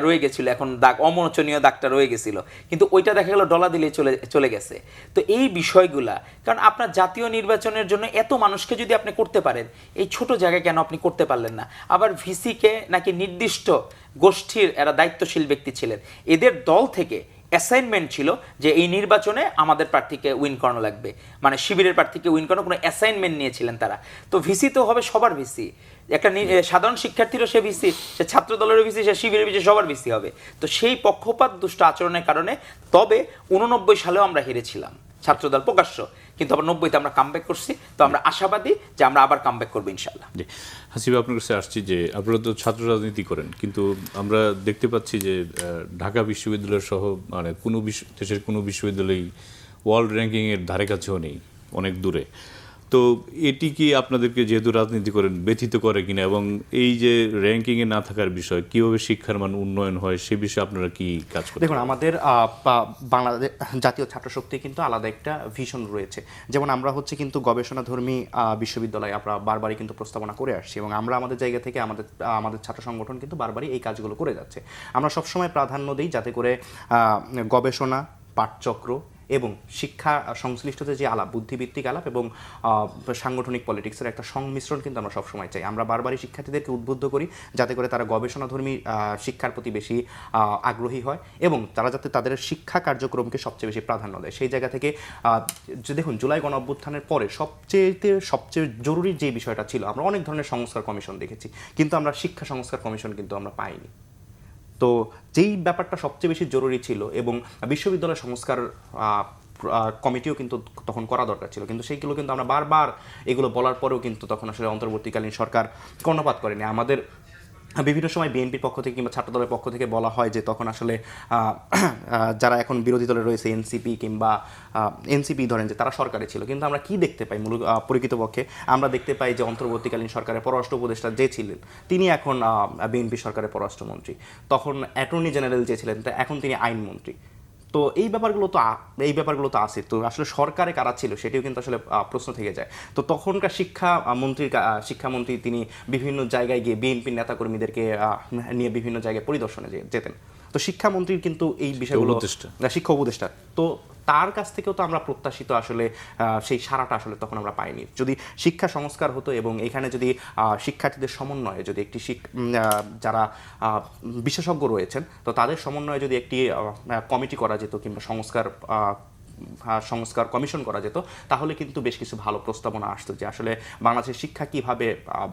রয়ে গেছিল, এখন দাগ অমোচনীয় দাগটা রয়ে গেছিল, কিন্তু ওইটা দেখা গেল ডলা দিলে চলে গেছে। তো এই বিষয়গুলা, কারণ আপনার জাতীয় নির্বাচনের জন্য এত মানুষকে যদি আপনি করতে পারেন, এই ছোট জায়গায় কেন আপনি করতে পারলেন না? আবার ভিসিকে নাকি নির্দিষ্ট গোষ্ঠীর এরা দায়িত্বশীল ব্যক্তি ছিলেন, এদের দল থেকে অ্যাসাইনমেন্ট ছিল যে এই নির্বাচনে আমাদের প্রার্থীকে উইন করানো লাগবে, মানে শিবিরের প্রার্থীকে উইন করানো কোনো অ্যাসাইনমেন্ট নিয়েছিলেন তারা। তো ভিসি তো হবে সবার ভিসি, একটা সাধারণ শিক্ষার্থীরও সে ভিসি, সে ছাত্র দলেরও ভিসি, সে শিবিরের ভিসি, সবার ভিসি হবে। তো সেই পক্ষপাত দুষ্ট আচরণের কারণে তবে 89 সালেও আমরা হেরেছিলাম ছাত্রদল প্রকাশ্য, কিন্তু আবার 90-তে আমরা কামব্যাক করছি। তো আমরা আশাবাদী যে আমরা আবার কামব্যাক করবো ইনশাল্লাহ। হাসিব, আপনার কাছে আসছি যে আপনারা তো ছাত্র রাজনীতি করেন, কিন্তু আমরা দেখতে পাচ্ছি যে ঢাকা বিশ্ববিদ্যালয় সহ মানে কোনো দেশের কোনো বিশ্ববিদ্যালয় ওয়ার্ল্ড র্যাঙ্কিংয়ের ধারে কাছেও নেই, অনেক দূরে। তো এটি কি আপনাদেরকে যেহেতু রাজনীতি করেন ব্যথিত করে কিনা, এবং এই যে র্যাঙ্কিংয়ে না থাকার বিষয় কীভাবে শিক্ষার মান উন্নয়ন হয় সে বিষয়ে আপনারা কি কাজ করেন? দেখুন, আমাদের বাংলাদেশ জাতীয় ছাত্রশক্তি কিন্তু আলাদা একটা ভিশন রয়েছে। যেমন আমরা হচ্ছে কিন্তু গবেষণাধর্মী বিশ্ববিদ্যালয় আমরা বারবারই কিন্তু প্রস্তাবনা করে আসছি, এবং আমরা আমাদের জায়গা থেকে আমাদের ছাত্র সংগঠন কিন্তু বারবারই এই কাজগুলো করে যাচ্ছে। আমরা সবসময় প্রাধান্য দিই যাতে করে গবেষণা, পাঠচক্র এবং শিক্ষা সংশ্লিষ্টতে যে আলাপ, বুদ্ধিভিত্তিক আলাপ এবং সাংগঠনিক পলিটিক্সের একটা সংমিশ্রণ কিন্তু আমরা সবসময় চাই। আমরা বারবারই শিক্ষার্থীদেরকে উদ্বুদ্ধ করি যাতে করে তারা গবেষণাধর্মী শিক্ষার প্রতি বেশি আগ্রহী হয় এবং তারা যাতে তাদের শিক্ষা কার্যক্রমকে সবচেয়ে বেশি প্রাধান্য দেয়। সেই জায়গা থেকে দেখুন, জুলাই গণ অভ্যুত্থানের পরে সবচেয়ে জরুরি যে বিষয়টা ছিল, আমরা অনেক ধরনের সংস্কার কমিশন দেখেছি, কিন্তু আমরা শিক্ষা সংস্কার কমিশন কিন্তু আমরা পাইনি। তো যেই ব্যাপারটা সবচেয়ে বেশি জরুরি ছিল এবং বিশ্ববিদ্যালয় সংস্কার কমিটিও কিন্তু তখন করা দরকার ছিল, কিন্তু সেইগুলো কিন্তু আমরা বারবার এগুলো বলার পরেও কিন্তু তখন আসলে অন্তর্বর্তীকালীন সরকার কর্ণপাত করেনি। আমাদের বিভিন্ন সময় বিএনপির পক্ষ থেকে কিংবা ছাত্রদলের পক্ষ থেকে বলা হয় যে তখন আসলে যারা এখন বিরোধী দলে রয়েছে, এনসিপি কিংবা এনসিপি ধরেন, যে তারা সরকারে ছিল, কিন্তু আমরা কি দেখতে পাই প্রকৃতপক্ষে? আমরা দেখতে পাই যে অন্তর্বর্তীকালীন সরকারের পররাষ্ট্র উপদেষ্টা যে ছিলেন তিনি এখন বিএনপি সরকারের পররাষ্ট্রমন্ত্রী, তখন অ্যাটর্নি জেনারেল যে ছিলেন এখন তিনি আইনমন্ত্রী। তো এই ব্যাপারগুলো তো আছে। তো আসলে সরকারে কারা ছিল সেটিও কিন্তু আসলে প্রশ্ন থেকে যায়। তো তখনকার শিক্ষামন্ত্রী তিনি বিভিন্ন জায়গায় গিয়ে বিএনপির নেতাকর্মীদেরকে নিয়ে বিভিন্ন জায়গায় পরিদর্শনে যেতেন। তো শিক্ষামন্ত্রীর কিন্তু এই বিষয়গুলো, শিক্ষা উপদেষ্টা, তো তার কাছ থেকেও তো আমরা প্রত্যাশিত আসলে সেই সারাটা আসলে তখন আমরা পাইনি। যদি শিক্ষা সংস্কার হতো এবং এখানে যদি শিক্ষার্থীদের সমন্বয়ে যদি একটি যারা বিশেষজ্ঞ রয়েছেন তো তাদের সমন্বয়ে যদি একটি কমিটি করা যেত কিংবা সংস্কার কমিশন করা যেত, তাহলে কিন্তু বেশ কিছু ভালো প্রস্তাবনা আসতো যে আসলে বাংলাদেশের শিক্ষা কিভাবে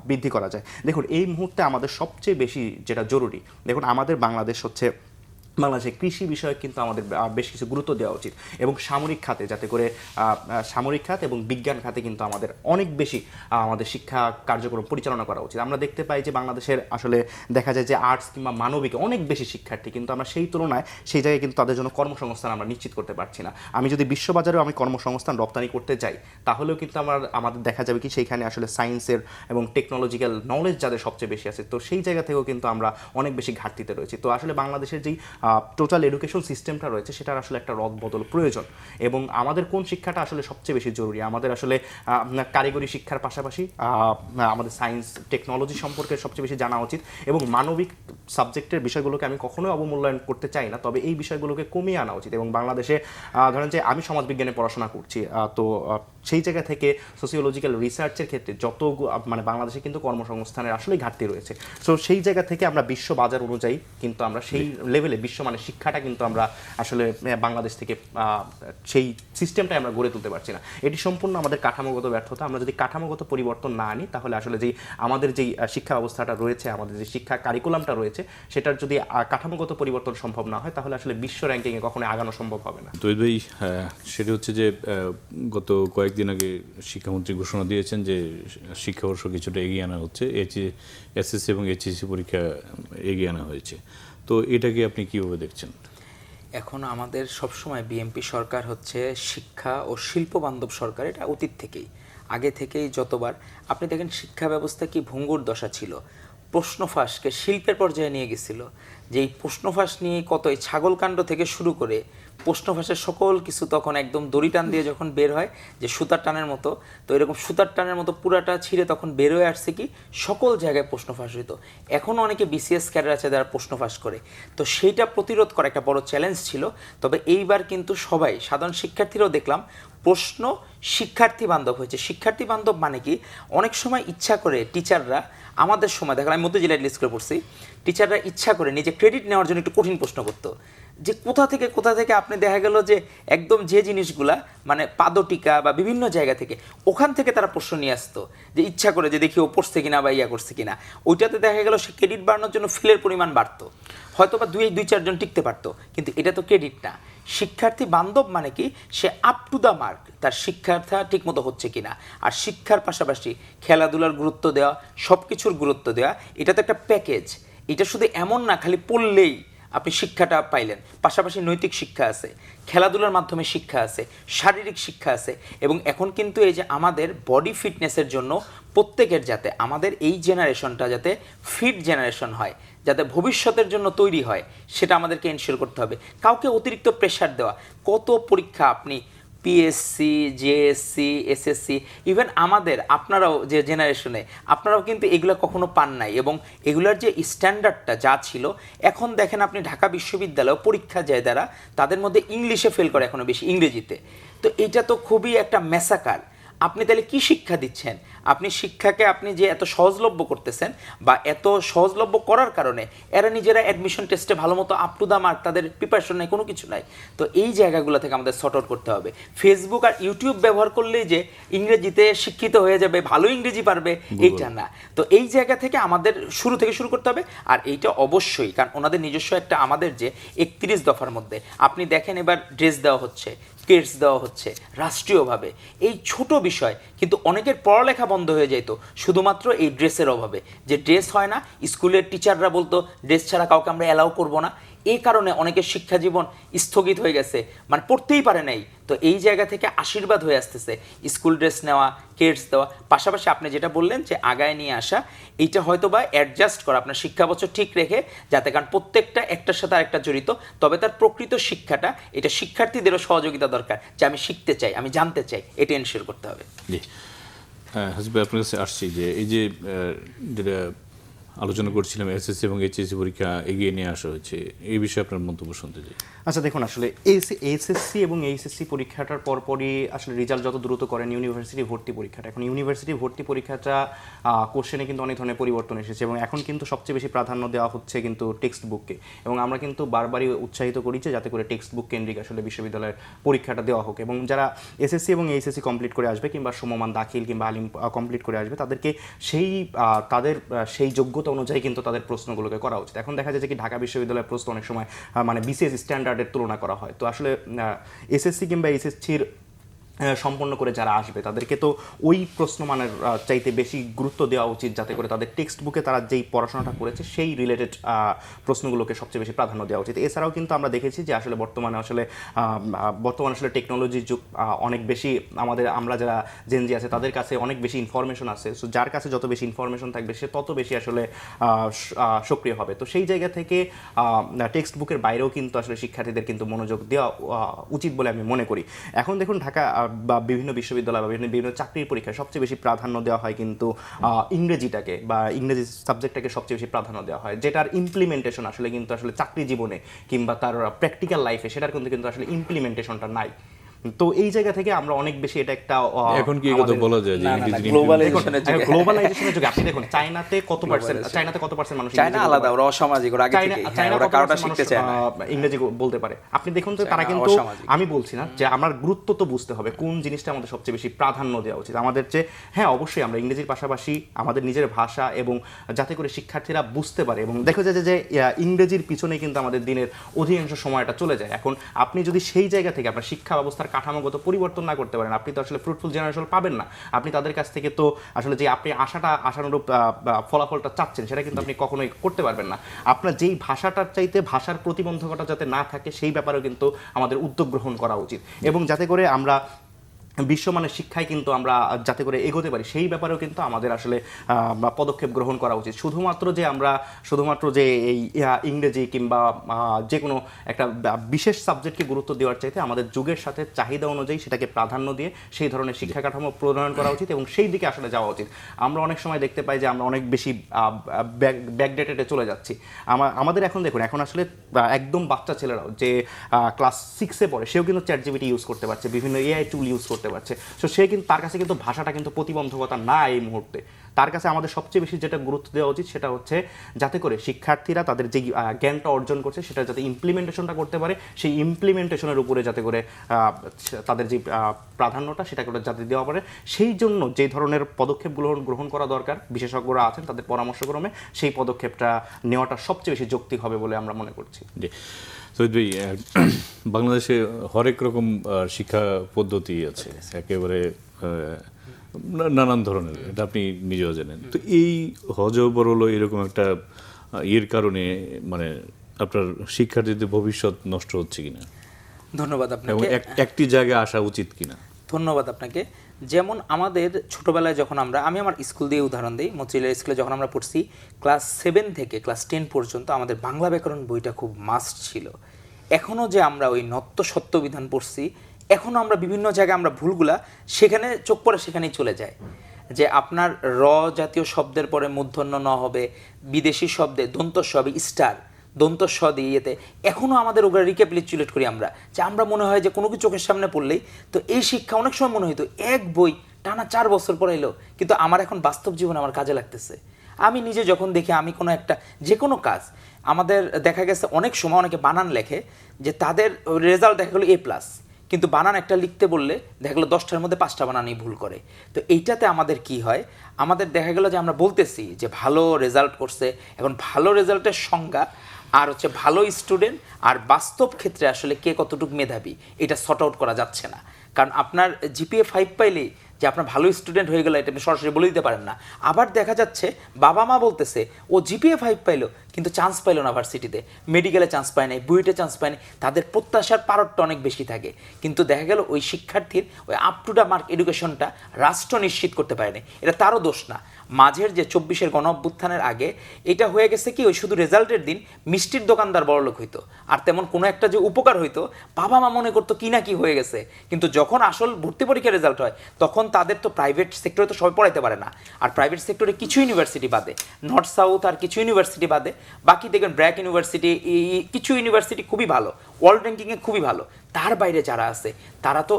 বৃদ্ধি করা যায়। দেখুন, এই মুহূর্তে আমাদের সবচেয়ে বেশি যেটা জরুরি, দেখুন আমাদের বাংলাদেশে কৃষি বিষয়ে কিন্তু আমাদের বেশ কিছু গুরুত্ব দেওয়া উচিত এবং সামরিক খাতে, যাতে করে সামরিক খাত এবং বিজ্ঞান খাতে কিন্তু আমাদের অনেক বেশি আমাদের শিক্ষা কার্যক্রম পরিচালনা করা উচিত। আমরা দেখতে পাই যে বাংলাদেশের আসলে দেখা যায় যে আর্টস কিংবা মানবিক অনেক বেশি শিক্ষার্থী, কিন্তু আমরা সেই তুলনায় সেই জায়গায় কিন্তু তাদের জন্য কর্মসংস্থান আমরা নিশ্চিত করতে পারছি না। আমি যদি বিশ্ববাজারেও কর্মসংস্থান রপ্তানি করতে যাই, তাহলেও কিন্তু আমাদের দেখা যাবে কি সেইখানে আসলে সায়েন্সের এবং টেকনোলজিক্যাল নলেজ যাদের সবচেয়ে বেশি আছে, তো সেই জায়গা থেকেও কিন্তু আমরা অনেক বেশি ঘাটতিতে রয়েছি। তো আসলে বাংলাদেশের যেই টোটাল এডুকেশন সিস্টেমটা রয়েছে সেটার আসলে একটা রদবদল প্রয়োজন এবং আমাদের কোন শিক্ষাটা আসলে সবচেয়ে বেশি জরুরি, আমাদের আসলে কারিগরি শিক্ষার পাশাপাশি আমাদের সায়েন্স টেকনোলজি সম্পর্কে সবচেয়ে বেশি জানা উচিত এবং মানবিক সাবজেক্টের বিষয়গুলোকে আমি কখনোই অবমূল্যায়ন করতে চাই না, তবে এই বিষয়গুলোকে কমিয়ে আনা উচিত। এবং বাংলাদেশে ধরেন যে আমি সমাজবিজ্ঞানে পড়াশোনা করছি, তো সেই জায়গা থেকে সোসিওলজিক্যাল রিসার্চের ক্ষেত্রে বাংলাদেশে কিন্তু কর্মসংস্থানের আসলেই ঘাটতি রয়েছে। সো সেই জায়গা থেকে আমরা বিশ্ব বাজার অনুযায়ী কিন্তু আমরা সেই লেভেলে বিশ্বমানের শিক্ষাটা কিন্তু আমরা আসলে বাংলাদেশ থেকে সেই সিস্টেমটাই আমরা গড়ে তুলতে পারছি না। এটি সম্পূর্ণ আমাদের কাঠামোগত ব্যর্থতা। আমরা যদি কাঠামোগত পরিবর্তন না আনি, তাহলে আসলে আমাদের যেই শিক্ষা ব্যবস্থাটা রয়েছে, আমাদের যে শিক্ষা কারিকুলামটা রয়েছে, সেটার যদি কাঠামোগত পরিবর্তন সম্ভব না হয়, তাহলে আসলে বিশ্ব র্যাঙ্কিংয়ে কখনো আগানো সম্ভব হবে না। তো ভাই, সেটা হচ্ছে যে গত কয়েকদিন আগে শিক্ষামন্ত্রী ঘোষণা দিয়েছেন যে শিক্ষাবর্ষ কিছুটা এগিয়ে আনা হচ্ছে, এসএসসি এবং এইচএসসি পরীক্ষা এগিয়ে আনা হয়েছে। তো এটাকে আপনি কীভাবে দেখছেন? এখন আমাদের সবসময় বিএনপি সরকার হচ্ছে শিক্ষা ও শিল্প বান্ধব সরকার, এটা অতীত থেকেই, আগে থেকেই যতবার আপনি দেখেন শিক্ষা ব্যবস্থা কি ভঙ্গুর দশা ছিল, প্রশ্ন ফাঁসকে শিল্পের পর্যায়ে নিয়ে গেছিল, যে এই প্রশ্ন ফাঁস নিয়ে কত এই ছাগলকাণ্ড থেকে শুরু করে প্রশ্ন ফাঁসের সকল কিছু তখন একদম দড়ি টান দিয়ে যখন বের হয় যে সুতার টানের মতো, তো এরকম সুতার টানের মতো পুরাটা ছিঁড়ে তখন বের হয়ে আসছে কি সকল জায়গায় প্রশ্ন ফাঁস হইতো। এখনও অনেকে বিসিএস ক্যাডার আছে যারা প্রশ্ন ফাঁস করে, তো সেইটা প্রতিরোধ করা একটা বড় চ্যালেঞ্জ ছিল। তবে এইবার কিন্তু সবাই সাধারণ শিক্ষার্থীরাও দেখলাম প্রশ্ন শিক্ষার্থী বান্ধব হয়েছে। শিক্ষার্থী বান্ধব মানে কি, অনেক সময় ইচ্ছা করে টিচাররা, আমাদের সময় দেখলাম আমি মধ্যজেলায় লিস্ট করে পড়ছি, টিচাররা ইচ্ছা করে নিজে ক্রেডিট নেওয়ার জন্য একটু কঠিন প্রশ্ন করতো, যে কোথা থেকে আপনি দেখা গেল যে একদম যে জিনিসগুলা মানে পাদটিকা বা বিভিন্ন জায়গা থেকে ওখান থেকে তারা প্রশ্ন নিয়ে আসতো, যে ইচ্ছা করে যে দেখি ও পড়ছে কিনা বা ইয়া করছে কিনা, ওইটাতে দেখা গেল সে ক্রেডিট বাড়ানোর জন্য ফিলের পরিমাণ বাড়তো, হয়তো বা দুই চারজন টিকতে পারতো, কিন্তু এটা তো ক্রেডিট না। শিক্ষার্থী বান্ধব মানে কি, সে আপ টু দ্য মার্ক, তার শিক্ষার্থা ঠিকমতো হচ্ছে কিনা, আর শিক্ষার পাশাপাশি খেলাধুলার গুরুত্ব দেওয়া, সব কিছুর গুরুত্ব দেওয়া, এটা তো একটা প্যাকেজ। এটা শুধু এমন না খালি পড়লেই আপনি শিক্ষাটা পাইলেন, পাশাপাশি নৈতিক শিক্ষা আছে, খেলাধুলার মাধ্যমে শিক্ষা আছে, শারীরিক শিক্ষা আছে, এবং এখন কিন্তু এই যে আমাদের বডি ফিটনেসের জন্য প্রত্যেকের, যাতে আমাদের এই জেনারেশনটা যাতে ফিট জেনারেশন হয়, যাতে ভবিষ্যতের জন্য তৈরি হয়, সেটা আমাদেরকে এনশিওর করতে হবে। কাউকে অতিরিক্ত প্রেশার দেওয়া, কত পরীক্ষা আপনি পিএসসি, জেএসসি, এসএসসি, ইভেন আপনারাও যে জেনারেশনে আপনারাও কিন্তু এগুলো কখনো পান নাই, এবং এগুলার যে স্ট্যান্ডার্ডটা যা ছিল, এখন দেখেন আপনি ঢাকা বিশ্ববিদ্যালয় পরীক্ষা যায় যারা, তাদের মধ্যে ইংলিশে ফেল করে এখনো বেশি, ইংরেজিতে। তো এটা তো খুবই একটা মেসাকার। আপনি তাহলে কি শিক্ষা দিচ্ছেন? আপনি শিক্ষাকে আপনি যে এত সহজলভ্য করতেছেন, বা এত সহজলভ্য করার কারণে এরা নিজেরা অ্যাডমিশন টেস্টে ভালো মতো আপ টু দ্য মার্ক, তাদের প্রিপারেশন নেই, কোনো কিছু নাই। তো এই জায়গাগুলো থেকে আমাদের সর্ট আউট করতে হবে। ফেসবুক আর ইউটিউব ব্যবহার করলেই যে ইংরেজিতে শিক্ষিত হয়ে যাবে, ভালো ইংরেজি পারবে, এইটা না। তো এই জায়গা থেকে আমাদের শুরু করতে হবে। আর এইটা অবশ্যই, কারণ ওনাদের নিজস্ব একটা, আমাদের যে 31 দফার মধ্যে আপনি দেখেন এবার ড্রেস দেওয়া হচ্ছে, কিটস দেওয়া হচ্ছে রাষ্ট্রীয়ভাবে, এই ছোট বিষয় কিন্তু অনেকের পড়ালেখা বন্ধ হয়ে যেত শুধুমাত্র এই ড্রেসের অভাবে। যে ড্রেস হয় না, স্কুলের টিচাররা বলতো ড্রেস ছাড়া কাউকে আমরা অ্যালাউ করবো না, এই কারণে অনেকের শিক্ষা জীবন স্থগিত হয়ে গেছে, মানে পড়তেই পারে নাই। তো এই জায়গা থেকে আশীর্বাদ হয়ে আসতেছে স্কুল ড্রেস নেওয়া, কিটস দেওয়া, পাশাপাশি আপনি যেটা বললেন যে আগায় নিয়ে আসা, এইটা হয়তো বা অ্যাডজাস্ট করা আপনার শিক্ষা বছর ঠিক রেখে, যাতে, কারণ প্রত্যেকটা একটার সাথে আরেকটা জড়িত, তবে তার প্রকৃত শিক্ষাটা, এটা শিক্ষার্থীদেরও সহযোগিতা দরকার, যে আমি শিখতে চাই, আমি জানতে চাই, এটা এনশিওর করতে হবে। জি, হাসিব ভাই, আপনার কাছে আসছি যে এই যে যেটা আলোচনা করছিলাম, এসএসসি এবং এইচএসসি পরীক্ষা এগিয়ে নিয়ে আসা হয়েছে, এই বিষয়ে আপনার মন্তব্য শুনতে চাই। আচ্ছা দেখুন, আসলে এসএসসি এবং এইচএসসি পরীক্ষাটার পরপরই আসলে রেজাল্ট যত দ্রুত করেন ইউনিভার্সিটি ভর্তি পরীক্ষাটা, এখন ইউনিভার্সিটি ভর্তি পরীক্ষাটা কোশ্চেনে কিন্তু অনেক ধরনের পরিবর্তন এসেছে, এবং এখন কিন্তু সবচেয়ে বেশি প্রাধান্য দেওয়া হচ্ছে কিন্তু টেক্সট বুককে, এবং আমরা কিন্তু বারবারই উৎসাহিত করেছি যাতে করে টেক্সট বুক কেন্দ্রিক আসলে বিশ্ববিদ্যালয়ের পরীক্ষাটা দেওয়া হোক। এবং যারা এসএসসি এবং এইচএসসি কমপ্লিট করে আসবে, কিংবা সমমান দাখিল কিংবা আলিম কমপ্লিট করে আসবে, তাদেরকে সেই যোগ্যতা অনুযায়ী কিন্তু তাদের প্রশ্নগুলোকে করা উচিত। এখন দেখা যায় যে কি ঢাকা বিশ্ববিদ্যালয়ের প্রশ্ন অনেক সময় মানে বিসিএস স্ট্যান্ডার্ডের তুলনা করা হয়। তো আসলে এসএসসি কিংবা এইচএসসির সম্পন্ন করে যারা আসবে, তাদেরকে তো ওই প্রশ্নমানের চাইতে বেশি গুরুত্ব দেওয়া উচিত, যাতে করে তাদের টেক্সট বুকে তারা যেই পড়াশোনাটা করেছে সেই রিলেটেড প্রশ্নগুলোকে সবচেয়ে বেশি প্রাধান্য দেওয়া উচিত। এছাড়াও কিন্তু আমরা দেখেছি যে আসলে বর্তমানে আসলে টেকনোলজির যুগ, অনেক বেশি আমরা যারা জেনজি আছে তাদের কাছে অনেক বেশি ইনফরমেশন আছে। সো যার কাছে যত বেশি ইনফরমেশন থাকবে সে তত বেশি আসলে সক্রিয় হবে। তো সেই জায়গা থেকে টেক্সট বুকের বাইরেও কিন্তু আসলে শিক্ষার্থীদের কিন্তু মনোযোগ দেওয়া উচিত বলে আমি মনে করি। এখন দেখুন, ঢাকা বা বিভিন্ন বিশ্ববিদ্যালয় বা বিভিন্ন চাকরির পরীক্ষায় সবচেয়ে বেশি প্রাধান্য দেওয়া হয় কিন্তু ইংরেজিটাকে, বা ইংরেজি সাবজেক্টটাকে সবচেয়ে বেশি প্রাধান্য দেওয়া হয়, যেটার ইমপ্লিমেন্টেশন আসলে চাকরি জীবনে কিংবা তার প্র্যাকটিক্যাল লাইফে সেটার কিন্তু আসলে ইমপ্লিমেন্টেশনটা নাই। তো এই জায়গা থেকে আমরা অনেক বেশি এটা একটা এখন কি কথা বলা যায় যে গ্লোবালাইজেশনের যুগে আপনি দেখুন চায়নাতে কত পার্সেন্ট মানুষ, চায়না আলাদা, ওরা অসামাজিক, ওরা আগে থেকে ওরা কারোটা শিখতে চায় না, ইংরেজি বলতে পারে। আপনি দেখুন তো তারা কিন্তু, আমি বলছি না যে আমার গুরুত্ব তো বুঝতে হবে কোন জিনিসটা আমাদের সবচেয়ে বেশি প্রাধান্য দেওয়া উচিত আমাদের যে, হ্যাঁ অবশ্যই আমরা ইংরেজির পাশাপাশি আমাদের নিজের ভাষা, এবং যাতে করে শিক্ষার্থীরা বুঝতে পারে, এবং দেখা যায় যে ইংরেজির পিছনে কিন্তু আমাদের দিনের অধিকাংশ সময়টা চলে যায়। এখন আপনি যদি সেই জায়গা থেকে আপনার শিক্ষা ব্যবস্থার কাঠামোগত পরিবর্তন না করতে পারেন, আপনি তো আসলে ফ্রুটফুল জেনারেশন পাবেন না। আপনি তাদের কাছ থেকে তো আসলে যে আপনি আশানুরূপ ফলাফলটা চাচ্ছেন সেটা কিন্তু আপনি কখনোই করতে পারবেন না। আপনার যেই ভাষাটার চাইতে ভাষার প্রতিবন্ধকতা যাতে না থাকে সেই ব্যাপারেও কিন্তু আমাদের উদ্যোগ গ্রহণ করা উচিত, এবং যাতে করে আমরা বিশ্বমানের শিক্ষায় কিন্তু আমরা যাতে করে এগোতে পারি সেই ব্যাপারেও কিন্তু আমাদের আসলে পদক্ষেপ গ্রহণ করা উচিত। শুধুমাত্র যে এই ইংরেজি কিংবা যে কোনো একটা বিশেষ সাবজেক্টকে গুরুত্ব দেওয়ার চাইতে আমাদের যুগের সাথে চাহিদা অনুযায়ী সেটাকে প্রাধান্য দিয়ে সেই ধরনের শিক্ষা কাঠামো প্রণয়ন করা উচিত, এবং সেই দিকে আসলে যাওয়া উচিত। আমরা অনেক সময় দেখতে পাই যে আমরা অনেক বেশি ব্যাকডেটেডে চলে যাচ্ছি। আমাদের এখন দেখুন, এখন আসলে একদম বাচ্চা ছেলেরাও যে ক্লাস 6-এ পড়ে সেও কিন্তু চ্যাটজিপিটি ইউজ করতে পারছে, বিভিন্ন এআই টুল ইউজ করতে পারছে। সো সে কিন্তু, তার কাছে কিন্তু ভাষাটা কিন্তু প্রতিবন্ধকতা না এই মুহূর্তে। তার কাছে আমাদের সবচেয়ে বেশি যেটা গুরুত্ব দেওয়া উচিত সেটা হচ্ছে যাতে করে শিক্ষার্থীরা তাদের যে জ্ঞানটা অর্জন করছে সেটা যাতে ইমপ্লিমেন্টেশনটা করতে পারে, সেই ইমপ্লিমেন্টেশনের উপরে যাতে করে তাদের যে প্রাধান্যটা সেটা করে যাতে দেওয়া পারে, সেই জন্য যে ধরনের পদক্ষেপগুলো গ্রহণ করা দরকার, বিশেষজ্ঞরা আছেন তাদের পরামর্শক্রমে সেই পদক্ষেপটা নেওয়াটা সবচেয়ে বেশি যৌক্তিক হবে বলে আমরা মনে করছি। সৈয়দ ভাই, বাংলাদেশে হরেক রকম শিক্ষা পদ্ধতি আছে, একেবারে নানান ধরনের, এটা আপনি নিজেও জানেন। তো এই হজবরল এরকম একটা কারণে মানে আপনার শিক্ষার্থীদের ভবিষ্যৎ নষ্ট হচ্ছে কিনা? ধন্যবাদ আপনাকে। এবং একটি জায়গায় আসা উচিত কিনা? ধন্যবাদ আপনাকে। যেমন আমাদের ছোটোবেলায় যখন আমি আমার স্কুল দিয়ে উদাহরণ দিই, মতিঝিলের স্কুলে যখন আমরা পড়ছি, ক্লাস 7 থেকে ক্লাস 10 পর্যন্ত আমাদের বাংলা ব্যাকরণ বইটা খুব মাস্ট ছিল। এখনও যে আমরা ওই নত্য সত্যবিধান পড়ছি, এখনও আমরা বিভিন্ন জায়গায় আমরা ভুলগুলা সেখানে চোখ পড়ে সেখানেই চলে যায়, যে আপনার র জাতীয় শব্দের পরে মূর্ধন্য ন হবে, বিদেশি শব্দে দন্ত স হবে স্টার, দন্ত স দিয়ে ইয়েতে এখনও আমাদের ওগুলো রিক্যাপিচুলেট করি আমরা, যে আমরা মনে হয় যে কোনো কিছু চোখের সামনে পড়লেই তো এই শিক্ষা অনেক সময় মনে হইতো এক বই টানা 4 বছর পড়াইলো, কিন্তু আমার এখন বাস্তব জীবনে আমার কাজে লাগতেছে। আমি নিজে যখন দেখি আমি কোনো একটা যে কোনো কাজ, আমাদের দেখা গেছে অনেক সময় অনেকে বানান লেখে যে তাদের রেজাল্ট দেখা গেলো A+, কিন্তু বানান একটা লিখতে বললে দেখা গেলো 10টার মধ্যে 5টা বানানই ভুল করে। তো এইটাতে আমাদের কি হয়, আমাদের দেখা গেলো যে আমরা বলতেছি যে ভালো রেজাল্ট করছে, এখন ভালো রেজাল্টের সংজ্ঞা আর হচ্ছে ভালো স্টুডেন্ট আর বাস্তব ক্ষেত্রে আসলে কে কতটুকু মেধাবী এটা সর্ট আউট করা যাচ্ছে না। কারণ আপনার GPA 5 পাইলেই যে আপনার ভালো স্টুডেন্ট হয়ে গেল এটা আপনি সরাসরি বলে দিতে পারেন না। আবার দেখা যাচ্ছে বাবা মা বলতেছে ও GPA 5 পাইলো কিন্তু চান্স পাইলো না ভার্সিটিতে, মেডিকেলে চান্স পায় নাই, বুয়েটে চান্স পায় নাই, তাদের প্রত্যাশার পারদটা অনেক বেশি থাকে, কিন্তু দেখা গেল ওই শিক্ষার্থীর ওই আপ টু দ্য মার্ক এডুকেশনটা রাষ্ট্র নিশ্চিত করতে পারেনি। এটা তারও দোষ না। মাঝের যে 24-এর গণ অভ্যুত্থানের আগে এটা হয়ে গেছে কি, ওই শুধু রেজাল্টের দিন মিষ্টির দোকানদার বড়লোক হইতো, আর তেমন কোনো একটা যে উপকার হইতো বাবা মা মনে করতো কি না কি হয়ে গেছে, কিন্তু যখন আসল ভর্তি পরীক্ষার রেজাল্ট হয় তখন তাদের তো প্রাইভেট সেক্টরে তো সবাই পড়াইতে পারে না, আর প্রাইভেট সেক্টরে কিছু ইউনিভার্সিটি বাদে, নর্থ সাউথ আর কিছু ইউনিভার্সিটি বাদে বাকি দেখবেন ব্র্যাক ইউনিভার্সিটি, কিছু ইউনিভার্সিটি খুবই ভালো, ওয়ার্ল্ড র্যাঙ্কিংয়ে খুবই ভালো, তার বাইরে যারা আছে তারা তো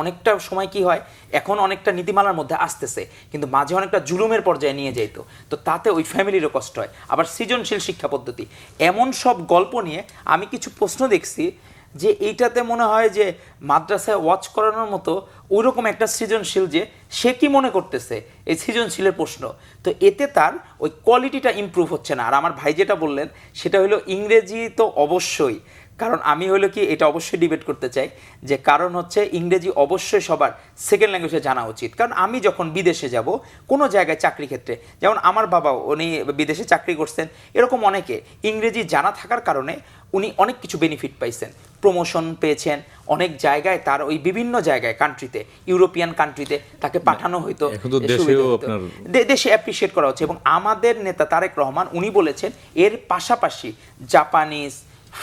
অনেকটা সময় কি হয়, এখন অনেকটা নীতিমালার মধ্যে আসতেছে, কিন্তু মাঝে অনেকটা জুলুমের পর্যায়ে নিয়ে যেত, তো তাতে ওই ফ্যামিলিরও কষ্ট হয়। আবার সৃজনশীল শিক্ষা পদ্ধতি এমন সব গল্প নিয়ে আমি কিছু প্রশ্ন দেখছি যে এইটাতে মনে হয় যে মাদ্রাসায় ওয়াচ করানোর মতো ওইরকম একটা সৃজনশীল, যে সে কি মনে করতেছে এই সৃজনশীলের প্রশ্ন, তো এতে তার ওই কোয়ালিটিটা ইমপ্রুভ হচ্ছে না। আর আমার ভাই যেটা বললেন সেটা হলো ইংরেজি তো অবশ্যই, কারণ আমি হলো কি এটা অবশ্যই ডিবেট করতে চাই, যে কারণ হচ্ছে ইংরেজি অবশ্যই সবার সেকেন্ড ল্যাঙ্গুয়েজে জানা উচিত। কারণ আমি যখন বিদেশে যাব কোনো জায়গায় চাকরি ক্ষেত্রে, যেমন আমার বাবাও উনি বিদেশে চাকরি করছেন, এরকম অনেকে ইংরেজি জানা থাকার কারণে উনি অনেক কিছু বেনিফিট পাইছেন, প্রমোশন পেয়েছেন, অনেক জায়গায় তার ওই বিভিন্ন জায়গায় কান্ট্রিতে, ইউরোপিয়ান কান্ট্রিতে তাকে পাঠানো হইতো, দেশে অ্যাপ্রিসিয়েট করা হচ্ছে। এবং আমাদের নেতা তারেক রহমান উনি বলেছেন এর পাশাপাশি জাপানিজ,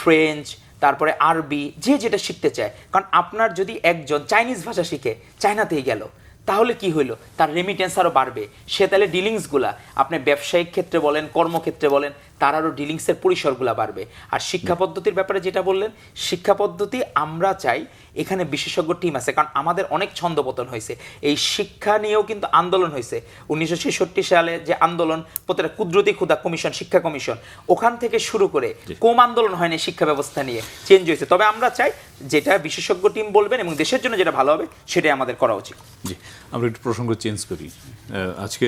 ফ্রেঞ্চ, তারপরে আরবি, যে যেটা শিখতে চায়, কারণ আপনার যদি একজন চাইনিজ ভাষা শিখে চায়নাতেই গেল তাহলে কি হইলো, তার রেমিটেন্স আরও বাড়বে, সে তাহলে ডিলিংসগুলা আপনি ব্যবসায়িক ক্ষেত্রে বলেন, কর্মক্ষেত্রে বলেন, তার আরও ডিলিংসের পরিসরগুলো বাড়বে। আর শিক্ষা পদ্ধতির ব্যাপারে যেটা বললেন, শিক্ষা পদ্ধতি আমরা চাই এখানে বিশেষজ্ঞ টিম আছে, কারণ আমাদের অনেক ছন্দপতন হয়েছে, এই শিক্ষা নিয়েও কিন্তু আন্দোলন হয়েছে। 1966 সালে যে আন্দোলন, প্রতিটা কুদরতি ক্ষুদা কমিশন, শিক্ষা কমিশন, ওখান থেকে শুরু করে কম আন্দোলন হয়নি শিক্ষা ব্যবস্থা নিয়ে, চেঞ্জ হয়েছে। তবে আমরা চাই যেটা বিশেষজ্ঞ টিম বলবেন এবং দেশের জন্য যেটা ভালো হবে সেটাই আমাদের করা উচিত। জি, আমরা একটু প্রসঙ্গ চেঞ্জ করি। আজকে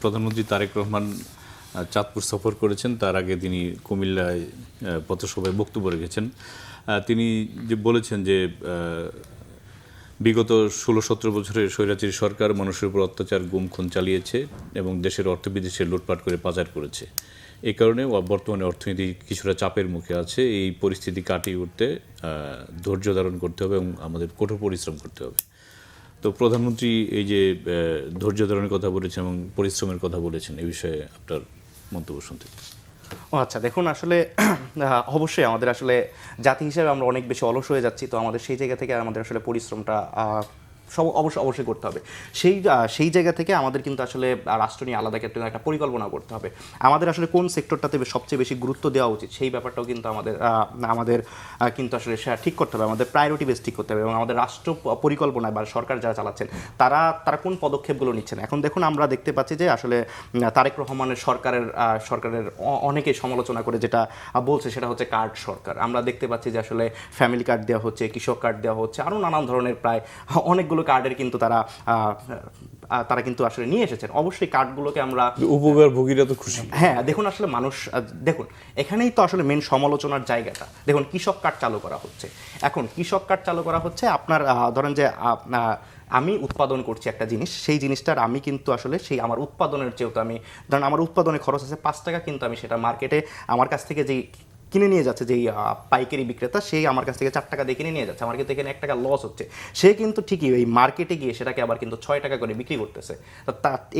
প্রধানমন্ত্রী তারেক রহমান চাঁদপুর সফর করেছেন, তার আগে তিনি কুমিল্লায় পথসভায় বক্তব্য রেখেছেন। তিনি যে বলেছেন যে বিগত 16-17 বছরের স্বৈরাচারী সরকার মানুষের উপর অত্যাচার, গুম খুন চালিয়েছে এবং দেশের অর্থ বিদেশে লুটপাট করে পাচার করেছে। এই কারণে বর্তমানে অর্থনীতি কিছুটা চাপের মুখে আছে। এই পরিস্থিতি কাটিয়ে উঠতে ধৈর্য ধারণ করতে হবে এবং আমাদের কঠোর পরিশ্রম করতে হবে। তো প্রধানমন্ত্রী এই যে ধৈর্য ধারণের কথা বলেছেন এবং পরিশ্রমের কথা বলেছেন, এই বিষয়ে আপনার মন্তব্য শুনতে। ও আচ্ছা, দেখুন আসলে অবশ্যই আমাদের আসলে জাতি হিসেবে আমরা অনেক বেশি অলস হয়ে যাচ্ছি, তো আমাদের সেই জায়গা থেকে আমাদের আসলে পরিশ্রমটা অবশ্যই করতে হবে। সেই জায়গা থেকে আমাদের কিন্তু আসলে রাষ্ট্র নিয়ে আলাদা ক্ষেত্রে একটা পরিকল্পনা করতে হবে। আমাদের আসলে কোন সেক্টরটাতে সবচেয়ে বেশি গুরুত্ব দেওয়া উচিত সেই ব্যাপারটাও কিন্তু আমাদের কিন্তু আসলে সেটা ঠিক করতে হবে, আমাদের প্রায়োরিটি বেস ঠিক করতে হবে, এবং আমাদের রাষ্ট্র পরিকল্পনায় বা সরকার যারা চালাচ্ছেন তারা কোন পদক্ষেপগুলো নিচ্ছেন। এখন দেখুন আমরা দেখতে পাচ্ছি যে আসলে তারেক রহমানের সরকারের অনেকে সমালোচনা করে যেটা বলছে সেটা হচ্ছে কার্ড সরকার। আমরা দেখতে পাচ্ছি যে আসলে ফ্যামিলি কার্ড দেওয়া হচ্ছে, কৃষক কার্ড দেওয়া হচ্ছে, আরও নানান ধরনের প্রায় অনেকগুলো কার্ডের কিন্তু তারা কিন্তু আসলে নিয়ে এসেছেন। অবশ্যই কার্ডগুলোকে আমরা উপকারভোগীরা তো খুশি। হ্যাঁ, দেখুন আসলে মানুষ, দেখুন এখানেই তো আসলে মেন সমালোচনার জায়গাটা। দেখুন কৃষক কার্ড চালু করা হচ্ছে, এখন কৃষক কার্ড চালু করা হচ্ছে, আপনার ধরেন যে আমি উৎপাদন করছি একটা জিনিস, সেই জিনিসটার আমি কিন্তু আসলে সেই আমার উৎপাদনের চেয়েও তো আমি ধরেন আমার উৎপাদনে খরচ আছে 5 টাকা, কিন্তু আমি সেটা মার্কেটে আমার কাছ থেকে যেই কিনে নিয়ে যাচ্ছে যেই পাইকারি বিক্রেতা, সেই আমার কাছ থেকে 4 টাকা দিয়ে কিনে নিয়ে যাচ্ছে, আমার কিন্তু এখানে 1 টাকা লস হচ্ছে। সে কিন্তু ঠিকই এই মার্কেটে গিয়ে সেটাকে আবার কিন্তু 6 টাকা করে বিক্রি করতেছে।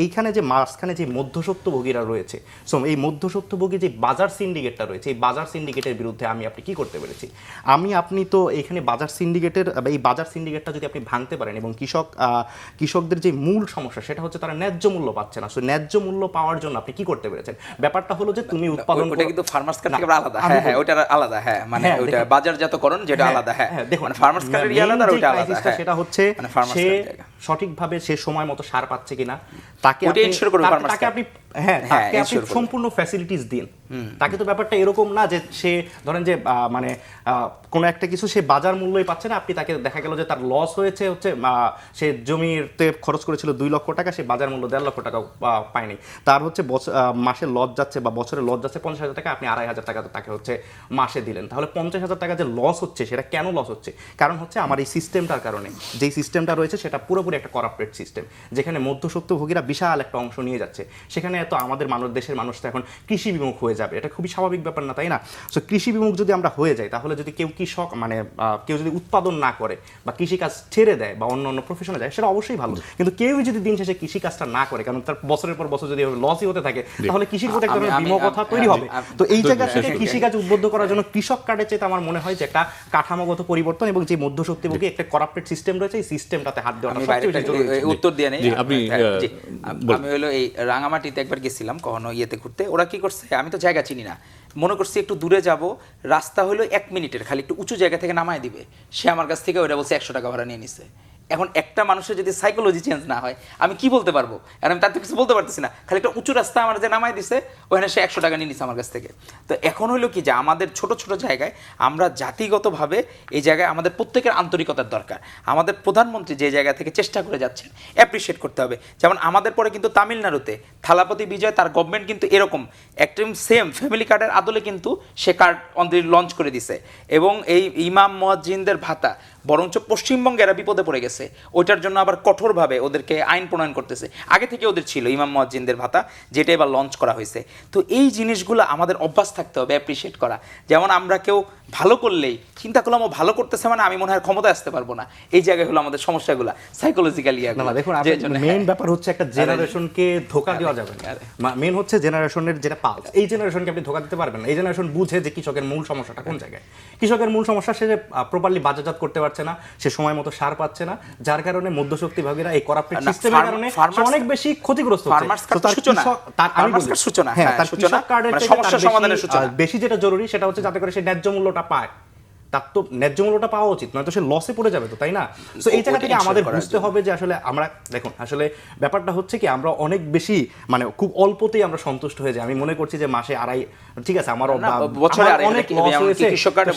এইখানে যে মাঝখানে যে মধ্যস্বত্বভোগীরা রয়েছে, সো এই মধ্যস্বত্বভোগী যে বাজার সিন্ডিকেটটা রয়েছে, এই বাজার সিন্ডিকেটের বিরুদ্ধে আপনি কি করতে পেরেছি? আপনি তো এখানে বাজার সিন্ডিকেটের এই বাজার সিন্ডিকেটটা যদি আপনি ভাঙতে পারেন, এবং কৃষকদের যে মূল সমস্যা সেটা হচ্ছে তারা ন্যায্য মূল্য পাচ্ছে না। সো ন্যায্য মূল্য পাওয়ার জন্য আপনি কি করতে পেরেছেন? ব্যাপারটা হলো যে তুমি উৎপাদন ওটা কিন্তু ফার্মার্স কার্ড থেকে আলাদা। হ্যাঁ, ওটা আলাদা। হ্যাঁ, মানে ওটা বাজারজাতকরণ যেটা আলাদা। হ্যাঁ, দেখুন ফার্মার্স কার্ডের আলাদা আর ওটা আলাদা। সেটা হচ্ছে সে সঠিকভাবে সে সময় মতো সার পাচ্ছে কিনা, তাকে আপনি তাকে আপনি সম্পূর্ণ ফ্যাসিলিটিস দিন। তাকে তো ব্যাপারটা এরকম না যে সে ধরেন যে মানে কোনো একটা কিছু সে বাজার মূল্যই পাচ্ছে না, আপনি তাকে দেখা গেল যে তার লস হয়েছে হচ্ছে সে জমিতে খরচ করেছিল 2 লক্ষ টাকা, সে বাজার মূল্য 1.5 লক্ষ টাকা পায়নি, তার হচ্ছে মাসে লস যাচ্ছে বা বছরে লস যাচ্ছে 50,000 টাকা, আপনি 2,500 টাকা তাকে হচ্ছে মাসে দিলেন। তাহলে 50,000 টাকা যে লস হচ্ছে সেটা কেন লস হচ্ছে? কারণ হচ্ছে আমার এই সিস্টেমটার কারণে। যেই সিস্টেমটা রয়েছে সেটা পুরোপুরি একটা করাপ্টেড সিস্টেম, যেখানে মধ্যস্বত্বভোগীরা বিশাল একটা অংশ নিয়ে যাচ্ছে। সেখানে তো আমাদের দেশের মানুষ তো এখন কৃষি বিমুখ হয়ে যাবে, এটা খুবই স্বাভাবিক ব্যাপার না, তাই না? সো কৃষি বিমুখ যদি আমরা হয়ে যাই, তাহলে যদি কেউ কৃষক মানে কেউ যদি উৎপাদন না করে বা কৃষিকাজ ছেড়ে দেয় বা অন্য প্রফেশনে যায়, সেটা অবশ্যই ভালো। কিন্তু কেউই যদি দিন শেষে কৃষিকাজটা না করে, কারণ তার বছরের পর বছর যদি লসই হতে থাকে, তাহলে কৃষির প্রতি একটা বিমুখতা তৈরি হবে। তো এই জায়গা থেকে কৃষিকাজ উদ্বুদ্ধ করার জন্য কৃষক কার্ডের চেয়ে আমার মনে হয় যে একটা কাঠামোগত পরিবর্তন এবং যে মধ্যস্বত্বভোগী একটা করাপ্টেড সিস্টেম রয়েছে, এই সিস্টেমটাতে হাত দেওয়াটা সবচেয়ে বেশি জরুরি। উত্তর দিয়ে নেই আপনি আমি হলো এই রাঙামাটিতে একবার গেছিলাম কখনো ইয়েতে ঘুরতে। ওরা কি করছে, আমি তো জায়গা চিনি না, মনে করছি একটু দূরে যাব, রাস্তা হলো 1 মিনিটের, খালি একটু উঁচু জায়গা থেকে নামায় দিবে, সে আমার কাছ থেকে ওটা বলছে 100 টাকা ভাড়া নিয়ে নিছে। এখন একটা মানুষের যদি সাইকোলজি চেঞ্জ না হয়, আমি কি বলতে পারবো? আর আমি তার তো কিছু বলতে পারতেছি না, খালি একটা উঁচু রাস্তা আমার যে নামায় দিছে, ওখানে সে 100 টাকা নিয়ে নিছে আমার কাছ থেকে। তো এখন হলো কি যে আমাদের ছোট ছোট জায়গায় আমরা জাতিগতভাবে এই জায়গায় আমাদের প্রত্যেকের আন্তরিকতার দরকার। আমাদের প্রধানমন্ত্রী যে জায়গা থেকে চেষ্টা করে যাচ্ছেন, অ্যাপ্রিসিয়েট করতে হবে। যেমন আমাদের পরে কিন্তু তামিলনাড়ুতে থালাপতি বিজয়, তার গভর্নমেন্ট কিন্তু এরকম একদম সেম ফ্যামিলি কার্ডের আদলে কিন্তু সে কার্ড লঞ্চ করে দিছে। এবং এই ইমাম মুয়াজ্জিনদের ভাতা বরঞ্চ পশ্চিমবঙ্গে এরা বিপদে পড়ে গেছে, ওইটার জন্য আবার কঠোরভাবে ওদেরকে আইন প্রণয়ন করতেছে। আগে থেকে ওদের ছিল ইমাম মুয়াজ্জিনদের ভাতা, যেটা এবার লঞ্চ করা হয়েছে। তো এই জিনিসগুলো আমাদের অভ্যাস থাকতে হবে অ্যাপ্রিসিয়েট করা। যেমন আমরা কেউ ভালো করলেই চিন্তা করলাম ও ভালো করতেছে মানে আমি মনে হয় ক্ষমতায় আসতে পারবো না, এই জায়গায় হলো আমাদের সমস্যাগুলো সাইকোলজিক্যালি। দেখুন মেইন ব্যাপার হচ্ছে একটা জেনারেশনকে ধোকা দেওয়া যাবে না। মেইন হচ্ছে জেনারেশনের যেটা পালস, এই জেনারেশনকে আপনি ধোকা দিতে পারবেন না। এই জেনারেশন বুঝে যে কৃষকের মূল সমস্যাটা কোন জায়গায়। কৃষকের মূল সমস্যা সে যে প্রপারলি বাজারজাত করতে পারছে না, সে সময় মতো সার পাচ্ছে না, যার কারণে মধ্যশক্তিভাগীরা এই করাপ্টেড সিস্টেমের কারণে অনেক বেশি ক্ষতিগ্রস্ত হচ্ছে। বেশি যেটা জরুরি সেটা হচ্ছে যাতে করে সে ন্যায্য মূল্যটা পায়। তার তো ন্যায্য মূল্যটা পাওয়া উচিত, নয়তো সে লসে পড়ে যাবে তো, তাই না? তো এই জায়গা থেকে আমাদের বুঝতে হবে যে আসলে আমরা দেখুন আসলে ব্যাপারটা হচ্ছে কি, আমরা অনেক বেশি মানে খুব অল্পতেই আমরা সন্তুষ্ট হয়ে যাই। আমি মনে করছি যে মাসে 2.5, ঠিক আছে আমার বছরে অনেক লস হয়েছে,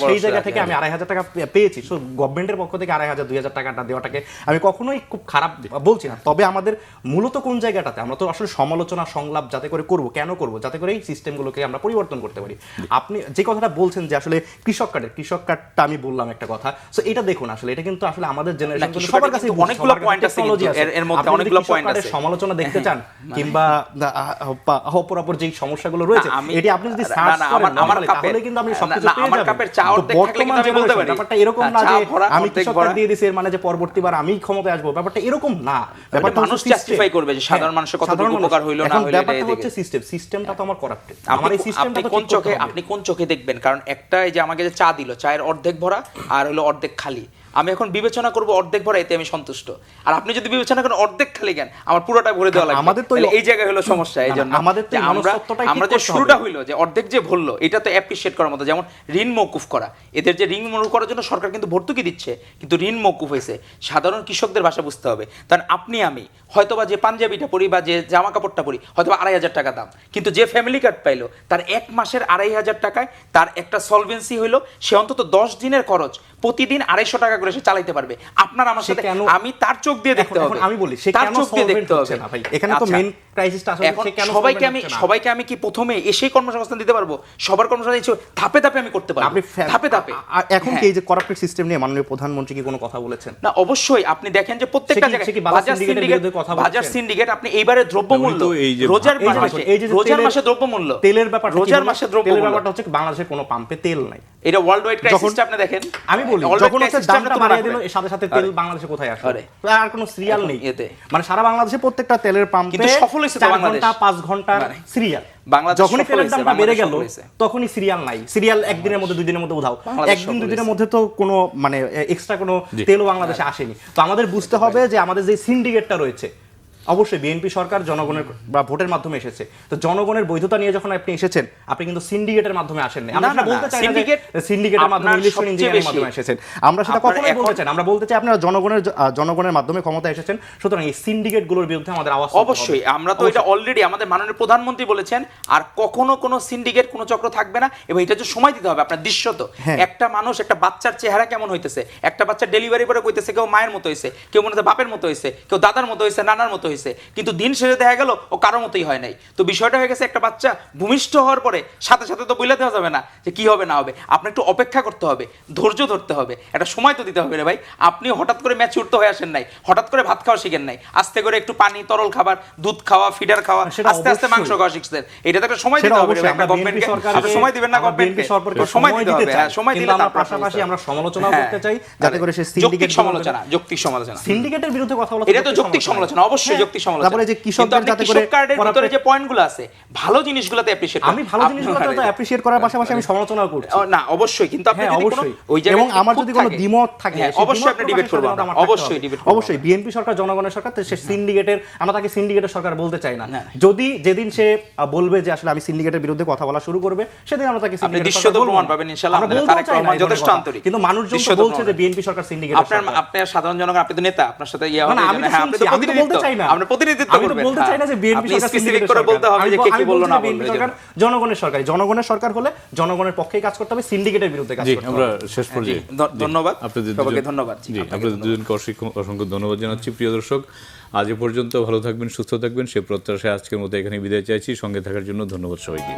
সেই জায়গা থেকে আমি 2,500 টাকা পেয়েছি। সো গভর্নমেন্টের পক্ষ থেকে 2,500 2,000 টাকাটা দেওয়াটাকে আমি কখনোই খুব খারাপ বলছি না। তবে আমাদের মূলত কোন জায়গাটাতে আমরা তো আসলে সমালোচনা সংলাপ যাতে করে করব, কেন করব? যাতে করে এই সিস্টেমগুলোকে আমরা পরিবর্তন করতে পারি। আপনি যে কথাটা বলছেন যে আসলে কৃষক কার্ডটা আমি বললাম একটা কথা, সো এটা দেখুন আসলে এটা কিন্তু আসলে আমাদের জেনারেশন সবার কাছে অনেকগুলো পয়েন্ট আছে, এর মধ্যে অনেকগুলো পয়েন্ট আছে। সমালোচনা দেখতে চান কিংবা অপরাপর যে সমস্যাগুলো রয়েছে, এটি আপনি যদি সার্চ করেন তাহলে কিন্তু আপনি সবকিছু পেয়ে যাবেন। আমার কাপের চা অর্ধেক থাকলে কিন্তু আমি বলতে পারি ব্যাপারটা এরকম না যে আমি কৃষক কার্ড দিয়ে দিছি এর মানে যে পরবর্তীবার আমি ক্ষমতায় আসবো, ব্যাপারটা এরকম না। ব্যাপারটা মানুষ জাস্টিফাই করবে যে সাধারণ মানুষের কতটুকু উপকার হইলো না হইলো। ব্যাপারটা হচ্ছে সিস্টেমটা তো আমার করাপ্টেড। আমার এই সিস্টেমটা আপনি কোন চোখে দেখবেন? কারণ একটা এই যে আমাকে যে চা দিল, চায়ের অর্ধেক ভরা আর হলো অর্ধেক খালি, আমি এখন বিবেচনা করব অর্ধেক ভরা, এতে আমি সন্তুষ্ট। আর আপনি যদি বিবেচনা করেন অর্ধেক খালি জ্ঞান, আমার পুরোটা ভরে দেওয়া লাগবে। আমাদের তো এই জায়গায় হলো সমস্যা। এই জন্য আমরা যে শুরুটা হইলো যে অর্ধেক যে ভরলো, এটা তো অ্যাপ্রিসিয়েট করার মতো। যেমন ঋণ মওকুফ করা, এদের যে ঋণ মওকুফ করার জন্য সরকার কিন্তু ভর্তুকি দিচ্ছে, কিন্তু ঋণ মওকুফ হয়েছে। সাধারণ কৃষকদের ভাষা বুঝতে হবে। কারণ আপনি আমি হয়তোবা যে পাঞ্জাবিটা পরি বা যে জামা কাপড়টা পরি হয়তোবা 2,500 টাকা দাম, কিন্তু যে ফ্যামিলি কার্ড পাইলো তার 1 মাসের 2,500 টাকায় তার একটা সলভেন্সি হইলো, সে অন্তত 10 দিনের খরচ প্রতিদিন 250 টাকা করে সে চালাইতে পারবে। আপনার আমার সাথে আমি তার চোখ দিয়ে দেখতে হবে। এখন আমি বলি সে তার কেন চোখ দিয়ে solvent দেখতে হচ্ছে হবে না ভাই, এখানে তো আচ্ছা, মেইন ক্রাইসিসটা আসলে এখন সে কেন সবাইকে solvent আমি হচ্ছে না? সবাইকে আমি কি প্রথমে এসেই কর্মসংস্থান দিতে পারবো? সবার কর্মসংস্থান দিচ্ছি ধাপে ধাপে আমি করতে পারবো, আপনি ধাপে ধাপে। এখন কি এই যে করাপ্টেড সিস্টেম নিয়ে মাননীয় প্রধানমন্ত্রী কি কোনো কথা বলেছেন? না অবশ্যই আপনি দেখেন যে প্রত্যেকটা সে জায়গায় কি বাজার সিন্ডিকেটের বিরুদ্ধে কথা বলছেন? বাজার সিন্ডিকেট আপনি এইবারে দ্রব্যমূল্য তো এই যে রোজার এই যে মাসে দেখুন, এই যে রোজার তেলের- মাসে দ্রব্যমূল্য তেলের ব্যাপার, রোজার মাসে তেলের দ্রব্যমূল্য ব্যাপারটা হচ্ছে বাংলাদেশের কোনো পাম্পে তেল নাই। এটা ওয়ার্ল্ড ওয়াইড যখন- ক্রাইসিসটা আপনি দেখেন। আমি বলি World যখন wide হচ্ছে crisis টা দামটা আপনি বাড়িয়ে তুলনা দিল, করেন। এর সাথে সাথে তেল আরে। বাংলাদেশে কোথায় আসে? আরে। আর কোনো সিরিয়াল এখন নেই এতে। মানে সারা বাংলাদেশে প্রত্যেকটা তেলের পাম্পে কিন্তু সফল হয়েছে তো 4 বাংলাদেশ। ঘন্টা 5 ঘন্টা মানে সিরিয়াল। বাংলাদেশ যখনই সফল তেলের হয়েছে, দামটা বেড়ে বাংলাদেশ গেল সফল হয়েছে। তখনই সিরিয়াল নাই। সিরিয়াল একদিনের মধ্যে 2 দিনের মধ্যে উধাও, বাংলাদেশ একদিন সফল 2 দিনের হয়েছে। মধ্যে তো কোনো মানে এক্সট্রা কোনো তেলও বাংলাদেশে আসেনি। তো আমাদের বুঝতে হবে যে আমাদের যে সিন্ডিকেটটা রয়েছে, অবশ্যই বিএনপি সরকার জনগণের বা ভোটের মাধ্যমে এসেছে, তো জনগণের বৈধতা নিয়ে যখন আপনি এসেছেন, আপনি কিন্তু সিন্ডিকেটের মাধ্যমে আসেননি। আমরা না, সেটা না, বলতে চাই না যে syndicate সিন্ডিকেটের মাধ্যমে আপনার ইলেকশন সবচেয়ে ইঞ্জিনিয়ারিং বেশি। মাধ্যমে এসেছেন, আমরা সেটা আপনার কখনোই এখন- বলতে চাই না। আমরা বলতে চাই আপনারা জনগণের মাধ্যমে ক্ষমতা এসেছেন, সুতরাং এই সিন্ডিকেট গুলোর বিরুদ্ধে আমাদের আওয়াজ তুলতে হবে। অবশ্যই আমরা তো এটা অলরেডি আমাদের মাননীয় প্রধানমন্ত্রী বলেছেন, আর কখনো কোনো সিন্ডিকেট কোনো চক্র থাকবে না, এবং এটা যে সময় দিতে হবে আপনার দৃশ্যত। হ্যাঁ। একটা মানুষ একটা বাচ্চার চেহারা কেমন হইতেছে, একটা বাচ্চা ডেলিভারি করে কইতেছে কেউ মায়ের মতো হয়েছে, কেউ মনে হচ্ছে বাপের মতো হয়েছে, কেউ দাদার মতো হয়েছে, নানার মতো হয়েছে, কিন্তু দিন শেষে দেখা গেল ও কারো মতোই হয় নাই। তো বিষয়টা হয়ে গেছে একটা বাচ্চা ভূমিষ্ঠ হওয়ার পরে সাথে সাথে তো বলে দেওয়া যাবে না যে কি হবে না হবে, আপনার একটু অপেক্ষা করতে হবে, ধৈর্য ধরতে হবে, একটা সময় তো দিতে হবে রে ভাই। আপনি হঠাৎ করে ম্যাচিউর তো হয়ে আসেন নাই, হঠাৎ করে ভাত খাওয়া শিখেন নাই, আস্তে করে একটু পানি তরল খাবার, দুধ খাওয়া, ফিডার খাওয়া, সেটা আস্তে আস্তে মাংস অবশ্যই। খাওয়া শিখছেন। এটা তো একটা সময় সেটা দিতে হবে রে অবশ্যই ভাই, আমরা একটা বিএনপি গভর্নমেন্টকে সরকারকে আপনি সময় দিবেন না, আমরা গভর্নমেন্টকে বিএনপি সরকারকে সময় দিতে হবে। চাই। হ্যাঁ, সময় দিলে কিন্তু আমরা তারপর পাশাপাশি সমস্যা। আমরা সমালোচনাও হ্যাঁ, করতে চাই, যাতে করে সেই যৌক্তিক সিন্ডিকেট সমালোচনা, যৌক্তিক সমালোচনা। সিন্ডিকেটের বিরুদ্ধে কথা বলা এটা তো যৌক্তিক সমালোচনা, অবশ্যই হ্যাঁ। যৌক্তিক সমালোচনা। তারপরে যে কিন্তু কৃষকদের আপনি যাতে করে কৃষক কার্ডের ভিতরে যে পয়েন্টগুলো আছে, ভালো জিনিসগুলোতে অ্যাপ্রিশিয়েট আমি ভালো জিনিসগুলো তো অ্যাপ্রিশিয়েট করার পাশাপাশি আমি সমালোচনাও করছি। না অবশ্যই, কিন্তু আপনি হ্যাঁ, যদি কোনো অবশ্যই। ওই জায়গায় এবং আমার খুঁত যদি কোনো থাকে, দ্বিমত থাকে, হ্যাঁ, সেই অবশ্যই দ্বিমত আপনি ডিবেট প্রকাশের করবেন, স্বাধীনতা আমার থাকতে অবশ্যই হবে। ডিবেট করবেন। অবশ্যই বিএনপি সরকার জনগণের সরকার, তো সে সিন্ডিকেটের, আমরা তাকে সিন্ডিকেটের সরকার বলতে চাই না। না। যদি যেদিন সে বলবে যে আসলে আমি সিন্ডিকেটের বিরুদ্ধে কথা বলা শুরু করবে, সেদিন আমরা তাকে আপনি সিন্ডিকেটের দৃশ্যত সরকার বলবো প্রমাণ না। পাবেন ইনশাআল্লাহ। আমরা আমাদের বলতেও তারেক চাই না রহমান এই যথেষ্ট ধরনের কথা। আন্তরিক, কিন্তু মানুষজন তো দৃশ্যত বলছে যে প্রমাণ। বিএনপি সরকার সিন্ডিকেটের আপনার সরকার। আপনার সাধারণ জনগণ, আপনি তো নেতা, আপনার সাথে ইয়া না, হবে, না, আমি তো হ্যাঁ, আপনি শুনছি, তো আমি তো বলতে চাই না। আপনি প্রতিনিধিত্ব আমি তো করবেন। বলতে চাই না যে বিএনপি আপনি সরকার স্পেসিফিক সিন্ডিকেটের করে সরকার। বলতে হবে যে কে কি আমি বললো বলছি না যে বিএনপি বললো। সরকার জনগণের সরকার, জনগণের সরকার হলে জনগণের পক্ষেই কাজ করতে হবে, সিন্ডিকেটের বিরুদ্ধে কাজ জি করতে আমরা হবে। শেষ পর্যায়ে ধন্যবাদ আপনাদের সবাইকে, দুজন- ধন্যবাদ। জি আপনাদের দুজনকে অসংখ্য ধন্যবাদ জানাচ্ছি। প্রিয় দর্শক, আজ এ পর্যন্ত ভালো থাকবেন, সুস্থ থাকবেন সে প্রত্যাশায় আজকের মতো এখানে বিদায় চাইছি। সঙ্গে থাকার জন্য ধন্যবাদ সবাইকে।